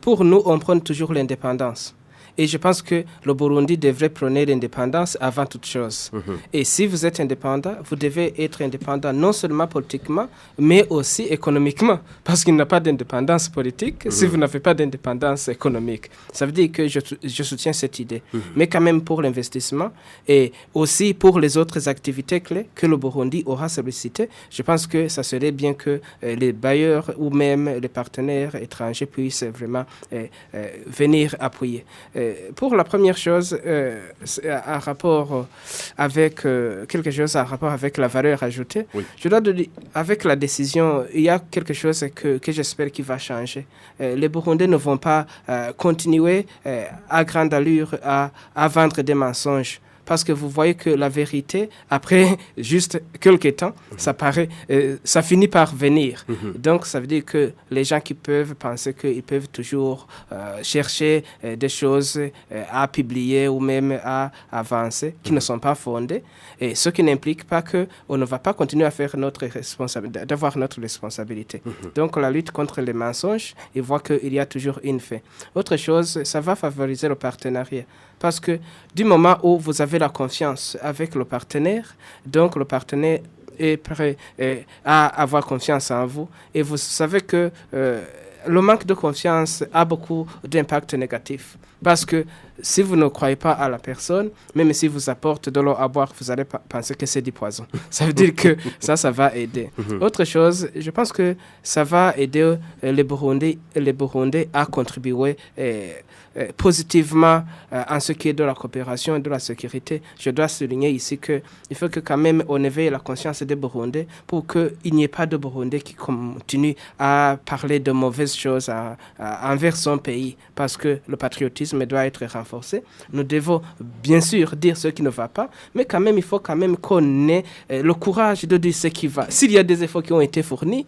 Pour nous, on prône toujours l'indépendance. Et je pense que le Burundi devrait prôner l'indépendance avant toute chose. Et si vous êtes indépendant, vous devez être indépendant non seulement politiquement, mais aussi économiquement. Parce qu'il n'y a pas d'indépendance politique si vous n'avez pas d'indépendance économique. Ça veut dire que je soutiens cette idée. Mais quand même pour l'investissement et aussi pour les autres activités clés que le Burundi aura sollicitées, je pense que ça serait bien que les bailleurs ou même les partenaires étrangers puissent vraiment venir appuyer. Pour la première chose, en rapport avec quelque chose en rapport avec la valeur ajoutée, je dois dire, avec la décision, il y a quelque chose que j'espère qu'il va changer. Les Burundais ne vont pas continuer à grande allure à vendre des mensonges. Parce que vous voyez que la vérité, après juste quelques temps, ça finit par venir. Donc, ça veut dire que les gens qui peuvent penser qu'ils peuvent toujours chercher des choses à publier ou même à avancer qui ne sont pas fondées, et ce qui n'implique pas qu'on ne va pas continuer à faire d'avoir notre responsabilité. Donc, la lutte contre les mensonges, il voit qu'il y a toujours une fin. Autre chose, ça va favoriser le partenariat. Parce que du moment où vous avez la confiance avec le partenaire, donc le partenaire est prêt à avoir confiance en vous. Et vous savez que le manque de confiance a beaucoup d'impact négatif. Parce que si vous ne croyez pas à la personne, même si vous apporte de l'eau à boire, vous allez penser que c'est du poison. Ça veut dire que ça va aider. Autre chose, je pense que ça va aider les Burundais à contribuer positivement en ce qui est de la coopération et de la sécurité. Je dois souligner ici qu'il faut que quand même on éveille la conscience des Burundais pour qu'il n'y ait pas de Burundais qui continuent à parler de mauvaises choses envers son pays, parce que le patriotisme doit être renforcé. Nous devons bien sûr dire ce qui ne va pas, mais quand même il faut quand même qu'on ait le courage de dire ce qui va. S'il y a des efforts qui ont été fournis,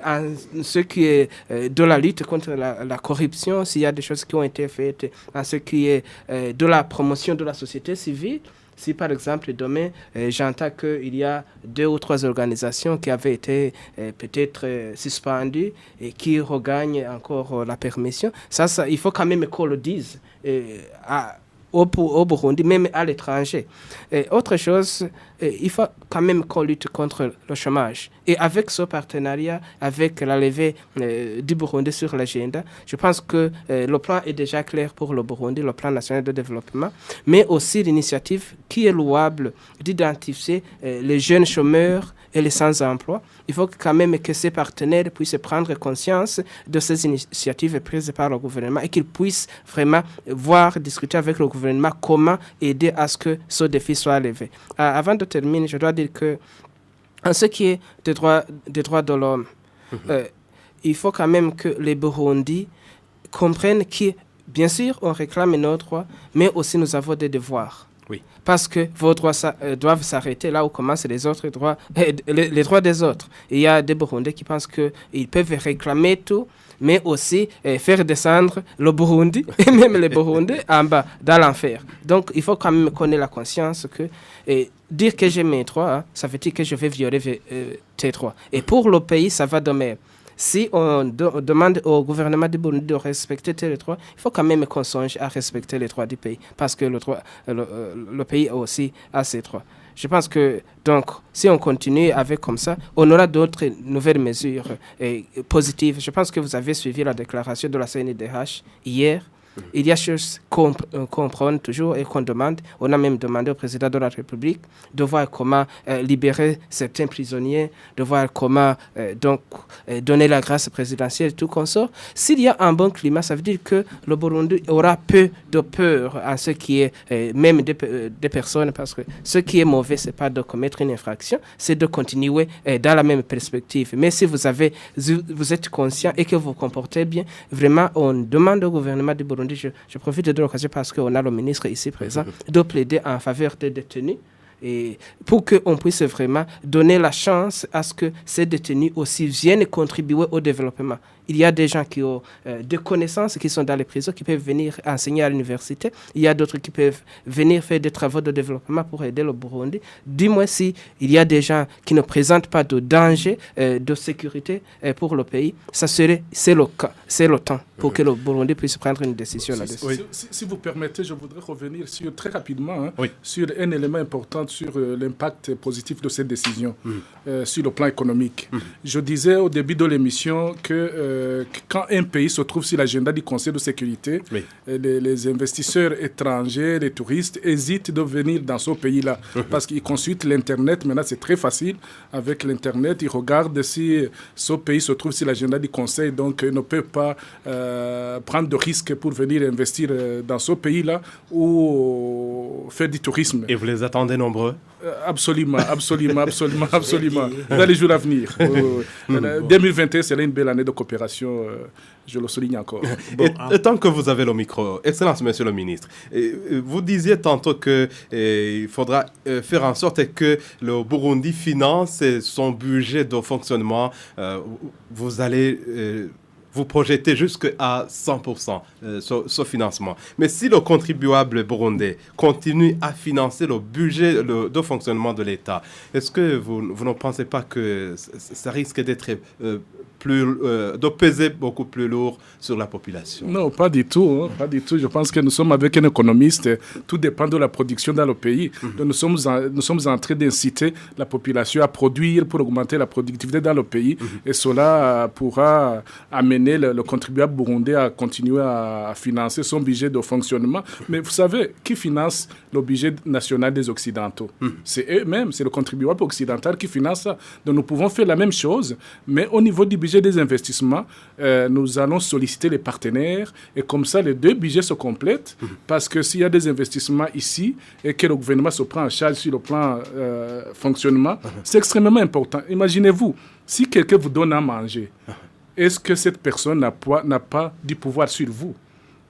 en ce qui est de la lutte contre la corruption, s'il y a des choses qui ont été faites en ce qui est de la promotion de la société civile, si par exemple demain j'entends qu'il y a 2 ou 3 organisations qui avaient été peut-être suspendues et qui regagnent encore la permission, ça il faut quand même qu'on le dise au Burundi, même à l'étranger. Autre chose, il faut quand même qu'on lutte contre le chômage. Et avec ce partenariat, avec la levée du Burundi sur l'agenda, je pense que le plan est déjà clair pour le Burundi, le plan national de développement, mais aussi l'initiative qui est louable d'identifier les jeunes chômeurs et les sans-emploi. Il faut quand même que ces partenaires puissent prendre conscience de ces initiatives prises par le gouvernement et qu'ils puissent vraiment discuter avec le gouvernement comment aider à ce que ce défi soit levé. Avant de terminer, je dois dire que en ce qui est des droits de l'homme, il faut quand même que les Burundis comprennent que, bien sûr, on réclame nos droits, mais aussi nous avons des devoirs. Oui. Parce que vos droits doivent s'arrêter là où commencent les autres droits, les droits des autres. Il y a des Burundais qui pensent qu'ils peuvent réclamer tout, mais aussi faire descendre le Burundi et même les Burundais en bas, dans l'enfer. Donc, il faut quand même qu'on ait la conscience que dire que j'ai mes droits, ça veut dire que je vais violer tes droits. Et pour le pays, ça va de même. Si on demande au gouvernement du Burundi de respecter les droits, il faut quand même qu'on songe à respecter les droits du pays, parce que le pays aussi a ses droits. Je pense que, donc, si on continue avec comme ça, on aura d'autres nouvelles mesures positives. Je pense que vous avez suivi la déclaration de la CNDH hier. Il y a choses qu'on prône toujours et qu'on demande. On a même demandé au président de la République de voir comment libérer certains prisonniers, de voir comment donner la grâce présidentielle et tout consort. S'il y a un bon climat, ça veut dire que le Burundi aura peu de peur en ce qui est même des personnes, parce que ce qui est mauvais, c'est pas de commettre une infraction, c'est de continuer dans la même perspective. Mais si vous êtes conscient et que vous vous comportez bien, vraiment, on demande au gouvernement du Burundi, je profite de l'occasion parce qu'on a le ministre ici présent, de plaider en faveur des détenus et pour qu'on puisse vraiment donner la chance à ce que ces détenus aussi viennent contribuer au développement. Il y a des gens qui ont des connaissances, qui sont dans les prisons, qui peuvent venir enseigner à l'université. Il y a d'autres qui peuvent venir faire des travaux de développement pour aider le Burundi. Dis-moi si il y a des gens qui ne présentent pas de danger de sécurité pour le pays. C'est le temps pour que le Burundi puisse prendre une décision là-dessus. Oui. Si vous permettez, je voudrais revenir très rapidement sur un élément important sur l'impact positif de cette décision sur le plan économique. Je disais au début de l'émission que quand un pays se trouve sur l'agenda du Conseil de sécurité, les investisseurs étrangers, les touristes hésitent de venir dans ce pays-là parce qu'ils consultent l'Internet. Maintenant, c'est très facile. Avec l'Internet, ils regardent si ce pays se trouve sur l'agenda du Conseil, donc ils ne peuvent pas prendre de risques pour venir investir dans ce pays-là ou faire du tourisme. Et vous les attendez nombreux? Absolument. Dans les jours à venir. 2021 sera une belle année de coopération, je le souligne encore. Et tant que vous avez le micro, Excellence, Monsieur le Ministre, vous disiez tantôt qu'il faudra faire en sorte que le Burundi finance son budget de fonctionnement. Vous allez vous projetez jusqu'à 100% ce financement. Mais si le contribuable burundais continue à financer le budget de fonctionnement de l'État, est-ce que vous ne pensez pas que ça risque d'être de peser beaucoup plus lourd sur la population? Non, pas du tout. Pas du tout. Je pense que nous sommes avec un économiste. Tout dépend de la production dans le pays. Donc nous sommes en train d'inciter la population à produire pour augmenter la productivité dans le pays. Et cela pourra amener le contribuable burundais à continuer à financer son budget de fonctionnement. Mais vous savez, qui finance le budget national des Occidentaux? C'est eux-mêmes, c'est le contribuable occidental qui finance ça. Donc nous pouvons faire la même chose, mais au niveau du budget des investissements, nous allons solliciter les partenaires et comme ça, les deux budgets se complètent parce que s'il y a des investissements ici et que le gouvernement se prend en charge sur le plan fonctionnement, c'est extrêmement important. Imaginez-vous, si quelqu'un vous donne à manger, est-ce que cette personne n'a pas du pouvoir sur vous?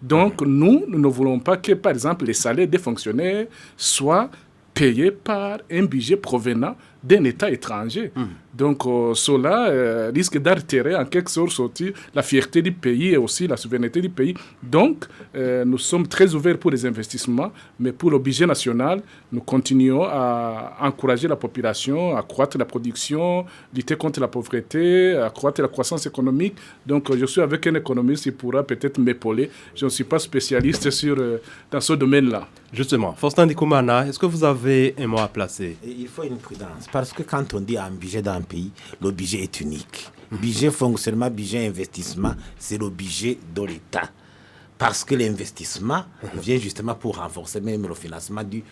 Donc, nous ne voulons pas que, par exemple, les salaires des fonctionnaires soient payés par un budget provenant d'un État étranger. Donc, cela risque d'altérer en quelque sorte la fierté du pays et aussi la souveraineté du pays. Donc, nous sommes très ouverts pour les investissements, mais pour le budget national, nous continuons à encourager la population, à accroître la production, lutter contre la pauvreté, accroître la croissance économique. Donc, je suis avec un économiste qui pourra peut-être m'épauler. Je ne suis pas spécialiste dans ce domaine-là. Justement, Faustin Ndikumana, est-ce que vous avez un mot à placer? Il faut une prudence, parce que quand on dit un budget d'un pays, le budget est unique. Budget fonctionnement, budget investissement, c'est le budget de l'État. Parce que l'investissement vient justement pour renforcer même le financement du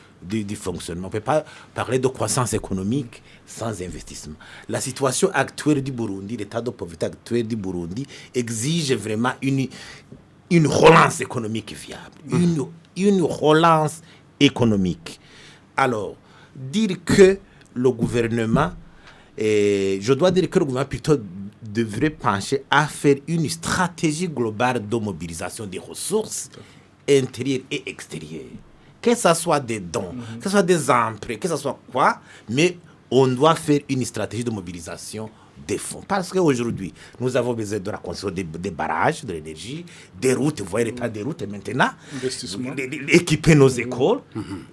fonctionnement. On ne peut pas parler de croissance économique sans investissement. La situation actuelle du Burundi, l'état de pauvreté actuel du Burundi, exige vraiment une relance économique viable. Une relance économique. Alors, dire que le gouvernement, je dois dire que le gouvernement plutôt devrait pencher à faire une stratégie globale de mobilisation des ressources intérieures et extérieures. Que ce soit des dons, que ce soit des emprunts, que ce soit quoi, mais on doit faire une stratégie de mobilisation des fonds. Parce qu'aujourd'hui, nous avons besoin de la construction des barrages, de l'énergie, des routes, vous voyez l'état des routes maintenant, équiper nos écoles.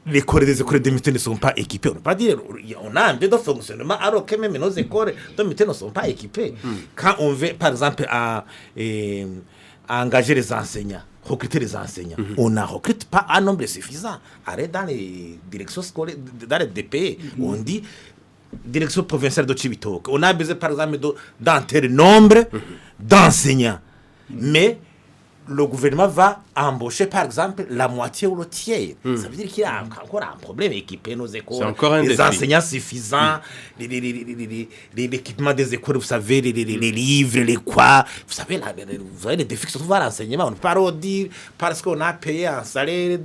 Les écoles de métier ne sont pas équipées. On ne peut pas dire on a un peu de fonctionnement alors que même nos écoles de métier ne sont pas équipées. Quand on veut, par exemple, à engager les enseignants, recruter les enseignants, on ne recrute pas un nombre suffisant. Arrête dans les directions scolaires, dans les DPE, on dit direction provinciale de Chibitoke. On a besoin, par exemple, d'un tel nombre d'enseignants. Mais le gouvernement va embaucher, par exemple, la moitié ou le tiers. Ça veut dire qu'il y a encore un problème. Équiper nos écoles, les enseignants suffisants, l'équipement des écoles, vous savez, les livres, les quoi. Vous savez, vous voyez les défis qui se trouvent à l'enseignement. On ne peut pas redire parce qu'on a payé un salaire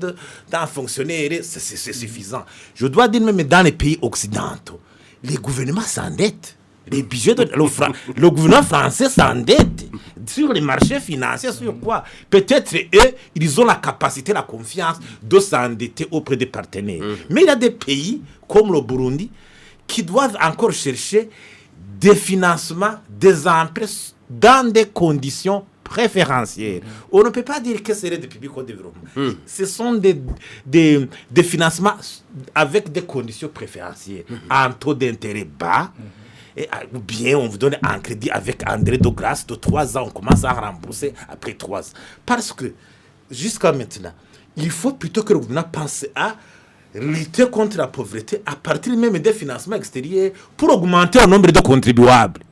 d'un fonctionnaire, c'est suffisant. Je dois dire, même dans les pays occidentaux, les gouvernements s'endettent. Les budgets le gouvernement français s'endette. sur les marchés financiers, sur quoi? Peut-être eux, ils ont la capacité, la confiance de s'endetter auprès des partenaires. Mais il y a des pays, comme le Burundi, qui doivent encore chercher des financements, des emprunts dans des conditions préférentielles. On ne peut pas dire que c'est l'aide publique au développement. Ce sont des financements avec des conditions préférentielles, un taux d'intérêt bas, ou bien on vous donne un crédit avec un délai de grâce de 3 ans, on commence à rembourser après 3 ans. Parce que jusqu'à maintenant, il faut plutôt que le gouvernement pense à lutter contre la pauvreté à partir même des financements extérieurs pour augmenter le nombre de contribuables.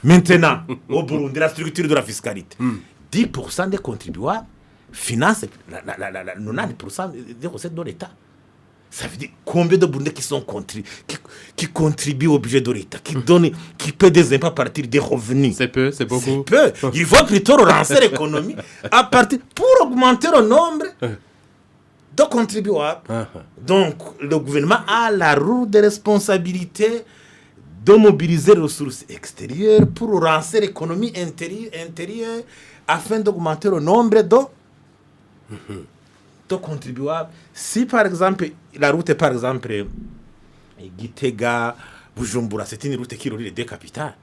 Maintenant, au Burundi, la structure de la fiscalité, 10% des contribuables financent 90% des recettes de l'État. Ça veut dire combien de Burundais qui contribuent au budget de l'État, qui paient des impôts à partir des revenus. C'est peu, c'est beaucoup. C'est peu. Il faut plutôt relancer l'économie pour augmenter le nombre de contribuables. Donc, le gouvernement a la lourde responsabilité de mobiliser les ressources extérieures pour relancer l'économie intérieure afin d'augmenter le nombre de contribuables. Si par exemple, la route est par exemple Gitega, Bujumbura, c'est une route qui relie les deux capitales.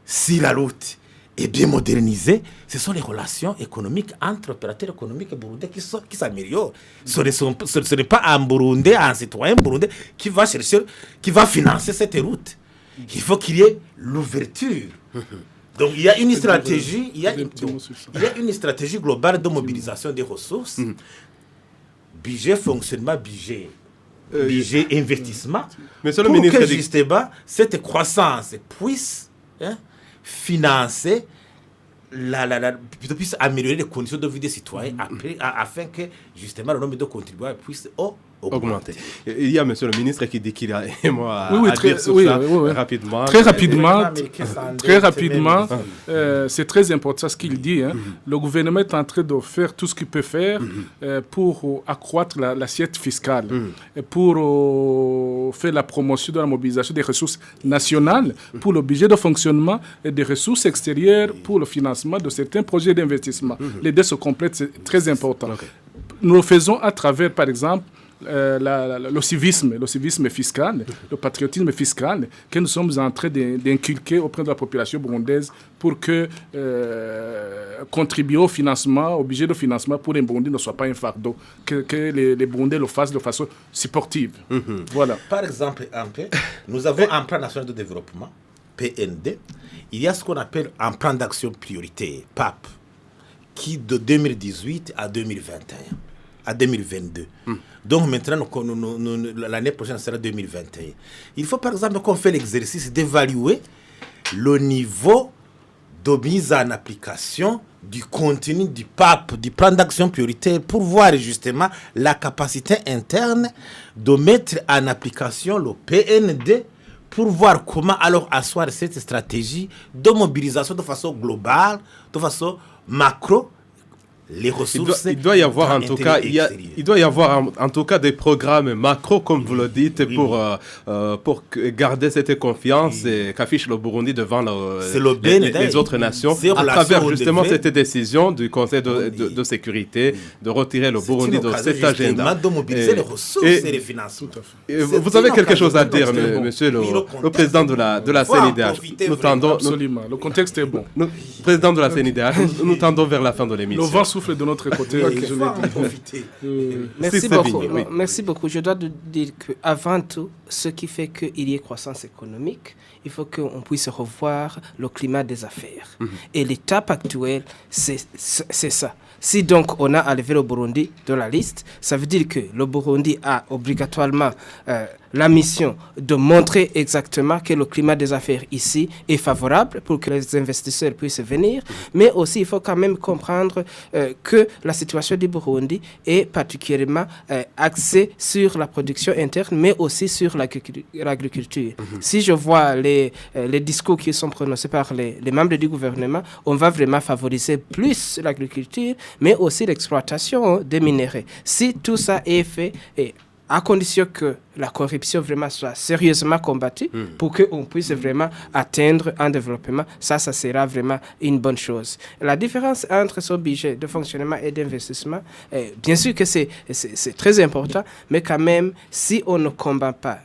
Si la route est bien modernisée, ce sont les relations économiques entre opérateurs économiques et burundais qui s'améliorent. Ce n'est pas un Burundais, un citoyen burundais qui va financer cette route. Il faut qu'il y ait l'ouverture. Donc il y a une stratégie, une stratégie globale de mobilisation des ressources. Budget fonctionnement, budget investissement. Monsieur pour le ministre, que justement cette croissance puisse financer puisse améliorer les conditions de vie des citoyens afin que justement le nombre de contribuables puisse augmenter. Il y a monsieur le ministre qui dit qu'il a un mot à dire sur ça rapidement. Très rapidement, c'est très important ce qu'il dit. Le gouvernement est en train de faire tout ce qu'il peut faire pour accroître l'assiette fiscale, pour faire la promotion de la mobilisation des ressources nationales, pour le budget de fonctionnement et des ressources extérieures pour le financement de certains projets d'investissement. Les deux se complètent, c'est très important. Nous le faisons à travers, par exemple, le civisme fiscal, le patriotisme fiscal que nous sommes en train d'inculquer auprès de la population burundaise pour que contribuer au financement, au budget de financement pour les Burundais ne soit pas un fardeau, que les Burundais le fassent de façon sportive. Voilà. Par exemple, nous avons un plan national de développement, PND. Il y a ce qu'on appelle un plan d'action prioritaire, PAP, qui de 2018 à 2021. À 2022. Donc maintenant, l'année prochaine sera 2021. Il faut par exemple qu'on fait l'exercice d'évaluer le niveau de mise en application du contenu du PAP, du plan d'action prioritaire, pour voir justement la capacité interne de mettre en application le PND, pour voir comment alors asseoir cette stratégie de mobilisation de façon globale, de façon macro. Les ressources, il doit y avoir en tout cas, il doit y avoir en tout cas des programmes macro, comme vous le dites, pour garder cette confiance qu'affiche le Burundi devant les autres nations, à travers justement cette décision du Conseil de sécurité de retirer le Burundi de cet agenda. De mobiliser les ressources et les financements. Vous avez quelque chose à dire, monsieur le président de la CNIDH. Absolument, le contexte est bon. Président de la CNIDH, nous tendons vers la fin de l'émission. Souffle de notre côté. Merci beaucoup. Je dois dire qu'avant tout, ce qui fait qu'il y ait croissance économique, il faut qu'on puisse revoir le climat des affaires. Et l'étape actuelle, c'est ça. Si donc on a enlevé le Burundi de la liste, ça veut dire que le Burundi a obligatoirement la mission de montrer exactement que le climat des affaires ici est favorable pour que les investisseurs puissent venir, mais aussi il faut quand même comprendre que la situation du Burundi est particulièrement axée sur la production interne, mais aussi sur l'agriculture. Si je vois les discours qui sont prononcés par les membres du gouvernement, on va vraiment favoriser plus l'agriculture, mais aussi l'exploitation des minéraux. Si tout ça est fait, à condition que la corruption vraiment soit sérieusement combattue pour qu'on puisse vraiment atteindre un développement. Ça sera vraiment une bonne chose. La différence entre ce budget de fonctionnement et d'investissement, bien sûr que c'est très important, mais quand même, si on ne combat pas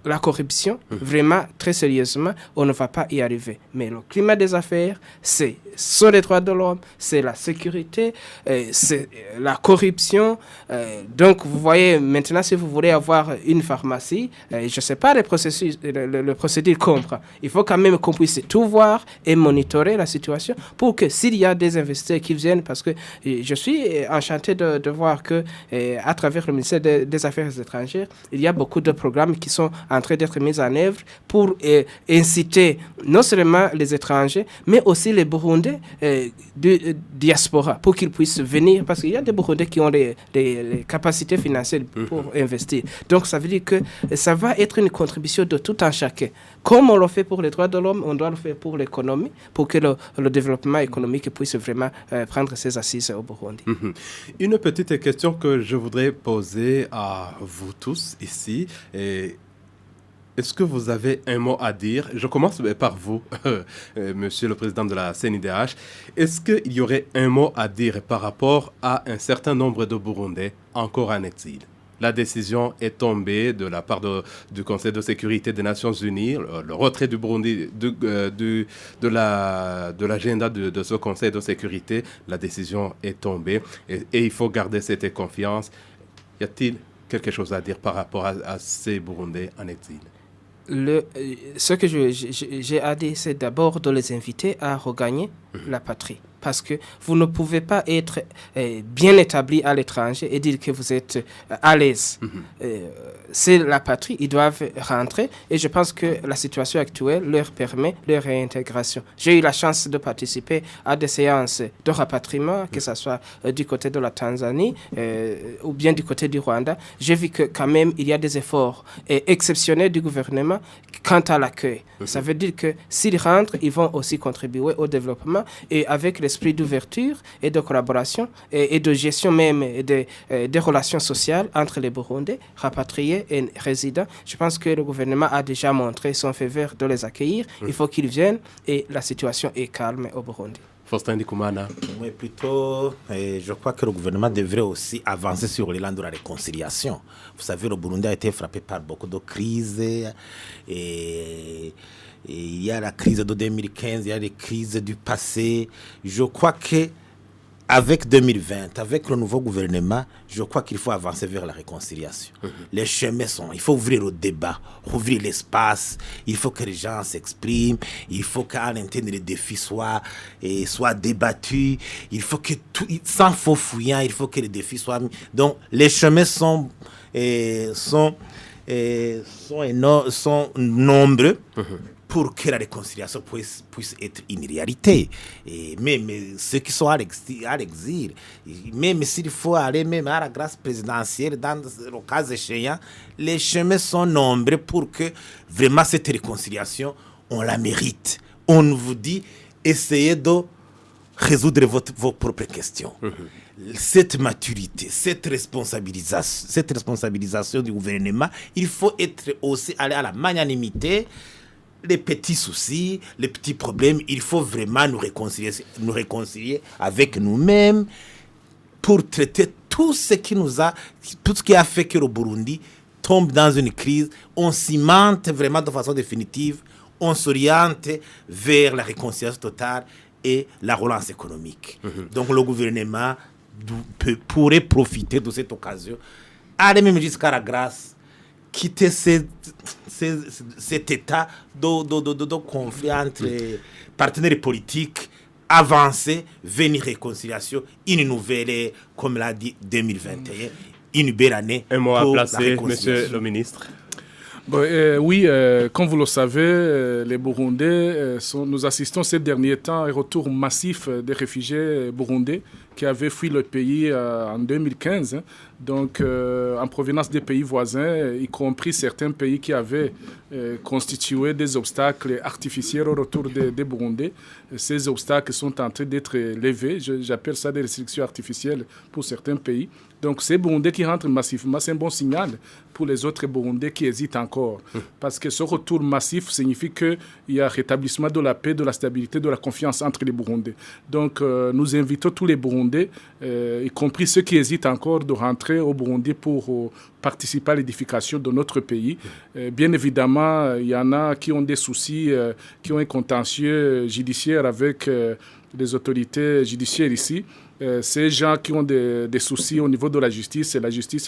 la corruption, vraiment, très sérieusement, on ne va pas y arriver. Mais le climat des affaires, c'est sur les droits de l'homme, c'est la sécurité, c'est la corruption. Donc, vous voyez, maintenant, si vous voulez avoir une pharmacie, je ne sais pas le procédure comprend. Il faut quand même qu'on puisse tout voir et monitorer la situation pour que s'il y a des investisseurs qui viennent, parce que je suis enchanté de voir que à travers le ministère des Affaires étrangères, il y a beaucoup de programmes qui sont en train d'être mis en œuvre pour inciter non seulement les étrangers, mais aussi les Burundais de diaspora pour qu'ils puissent venir, parce qu'il y a des Burundais qui ont les capacités financières pour investir. Donc ça veut dire que ça va être une contribution de tout un chacun. Comme on le fait pour les droits de l'homme, on doit le faire pour l'économie, pour que le développement économique puisse vraiment prendre ses assises au Burundi. Une petite question que je voudrais poser à vous tous ici. Est-ce que vous avez un mot à dire? Je commence par vous, monsieur le président de la CNIDH. Est-ce qu'il y aurait un mot à dire par rapport à un certain nombre de Burundais encore en exil? La décision est tombée de la part du Conseil de sécurité des Nations Unies, le retrait du Burundi de l'agenda de ce Conseil de sécurité. La décision est tombée et il faut garder cette confiance. Y a-t-il quelque chose à dire par rapport à ces Burundais en exil? Ce que j'ai à dire, c'est d'abord de les inviter à regagner la patrie. Parce que vous ne pouvez pas être bien établi à l'étranger et dire que vous êtes à l'aise. C'est la patrie, ils doivent rentrer. Et je pense que la situation actuelle leur permet leur réintégration. J'ai eu la chance de participer à des séances de rapatriement, que ce soit du côté de la Tanzanie ou bien du côté du Rwanda. J'ai vu que quand même, il y a des efforts exceptionnels du gouvernement quant à l'accueil. Ça veut dire que s'ils rentrent, ils vont aussi contribuer au développement et avec l'esprit d'ouverture et de collaboration et de gestion même des relations sociales entre les Burundais, rapatriés et résidents. Je pense que le gouvernement a déjà montré son feu vert de les accueillir. Il faut qu'ils viennent et la situation est calme au Burundi. Faustin Ndikumana. Oui, plutôt, je crois que le gouvernement devrait aussi avancer sur l'élan de la réconciliation. Vous savez, le Burundi a été frappé par beaucoup de crises. Et il y a la crise de 2015, il y a les crises du passé. Je crois que avec 2020, avec le nouveau gouvernement, je crois qu'il faut avancer vers la réconciliation. Les chemins sont, il faut ouvrir le débat, ouvrir l'espace, il faut que les gens s'expriment, il faut qu'à l'intérieur les défis soient débattus, il faut que tout, sans faux fouillant, il faut que les défis soient mis. Donc les chemins sont nombreux. Pour que la réconciliation puisse être une réalité. Et même ceux qui sont à l'exil, même s'il faut aller même à la grâce présidentielle, dans le cas échéant, les chemins sont nombreux pour que vraiment cette réconciliation, on la mérite. On vous dit, essayez de résoudre vos propres questions. Cette maturité, cette responsabilisation du gouvernement, il faut être aussi aller à la magnanimité. Les petits soucis, les petits problèmes, il faut vraiment nous réconcilier avec nous-mêmes pour traiter tout ce qui a fait que le Burundi tombe dans une crise. On cimente vraiment de façon définitive, on s'oriente vers la réconciliation totale et la relance économique. Donc le gouvernement pourrait profiter de cette occasion, aller même jusqu'à la grâce, quitter cet état de conflit entre partenaires politiques, avancer, venir réconciliation, une nouvelle, comme l'a dit 2021, une belle année. Un mot à placer, monsieur le ministre. Oui, comme vous le savez, les Burundais, nous assistons ces derniers temps à un retour massif des réfugiés burundais qui avaient fui le pays en 2015 donc en provenance des pays voisins, y compris certains pays qui avaient constitué des obstacles artificiels au retour des Burundais. Ces obstacles sont en train d'être levés. J'appelle ça des restrictions artificielles pour certains pays. Donc ces Burundais qui rentrent massivement, c'est un bon signal pour les autres Burundais qui hésitent encore. Parce que ce retour massif signifie qu'il y a rétablissement de la paix, de la stabilité, de la confiance entre les Burundais. Donc nous invitons tous les Burundais, y compris ceux qui hésitent encore, de rentrer au Burundi pour participer à l'édification de notre pays. Bien évidemment, il y en a qui ont des soucis, qui ont un contentieux judiciaire avec les autorités judiciaires ici. Ces gens qui ont des soucis au niveau de la justice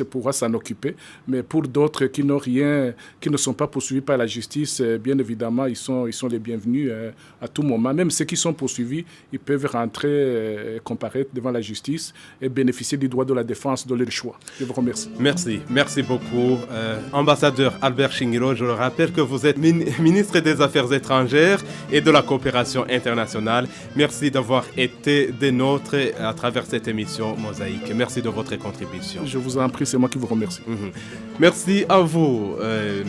pourra s'en occuper. Mais pour d'autres qui n'ont rien, qui ne sont pas poursuivis par la justice, bien évidemment, ils sont les bienvenus à tout moment. Même ceux qui sont poursuivis, ils peuvent rentrer, comparaître devant la justice et bénéficier du droit de la défense de leur choix. Je vous remercie. Merci beaucoup. Ambassadeur Albert Shingiro, je le rappelle que vous êtes ministre des Affaires étrangères et de la coopération internationale. Merci d'avoir été des nôtres à travers cette émission Mosaïque. Merci de votre contribution. Je vous en prie, c'est moi qui vous remercie. Merci à vous,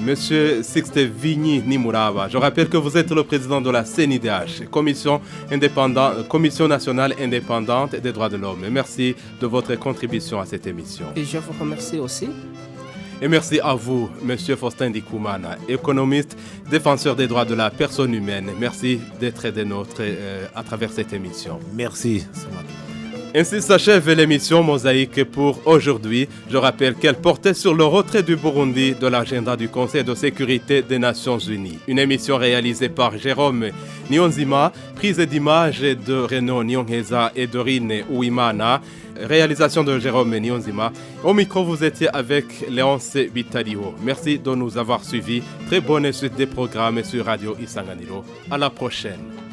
Monsieur Sixte Vigny Nimuraba. Je rappelle que vous êtes le président de la CNIDH, Commission nationale indépendante des droits de l'homme. Merci de votre contribution à cette émission. Et je vous remercie aussi. Et merci à vous, Monsieur Faustin Ndikumana, économiste, défenseur des droits de la personne humaine. Merci d'être des nôtres à travers cette émission. Merci, c'est moi. Ainsi s'achève l'émission Mosaïque pour aujourd'hui. Je rappelle qu'elle portait sur le retrait du Burundi de l'agenda du Conseil de sécurité des Nations Unies. Une émission réalisée par Jérôme Niyonzima, prise d'images de Renaud Nyongheza et Dorine Ouimana. Réalisation de Jérôme Niyonzima. Au micro, vous étiez avec Léonce Bitalio. Merci de nous avoir suivis. Très bonne suite des programmes sur Radio Isanganiro. À la prochaine.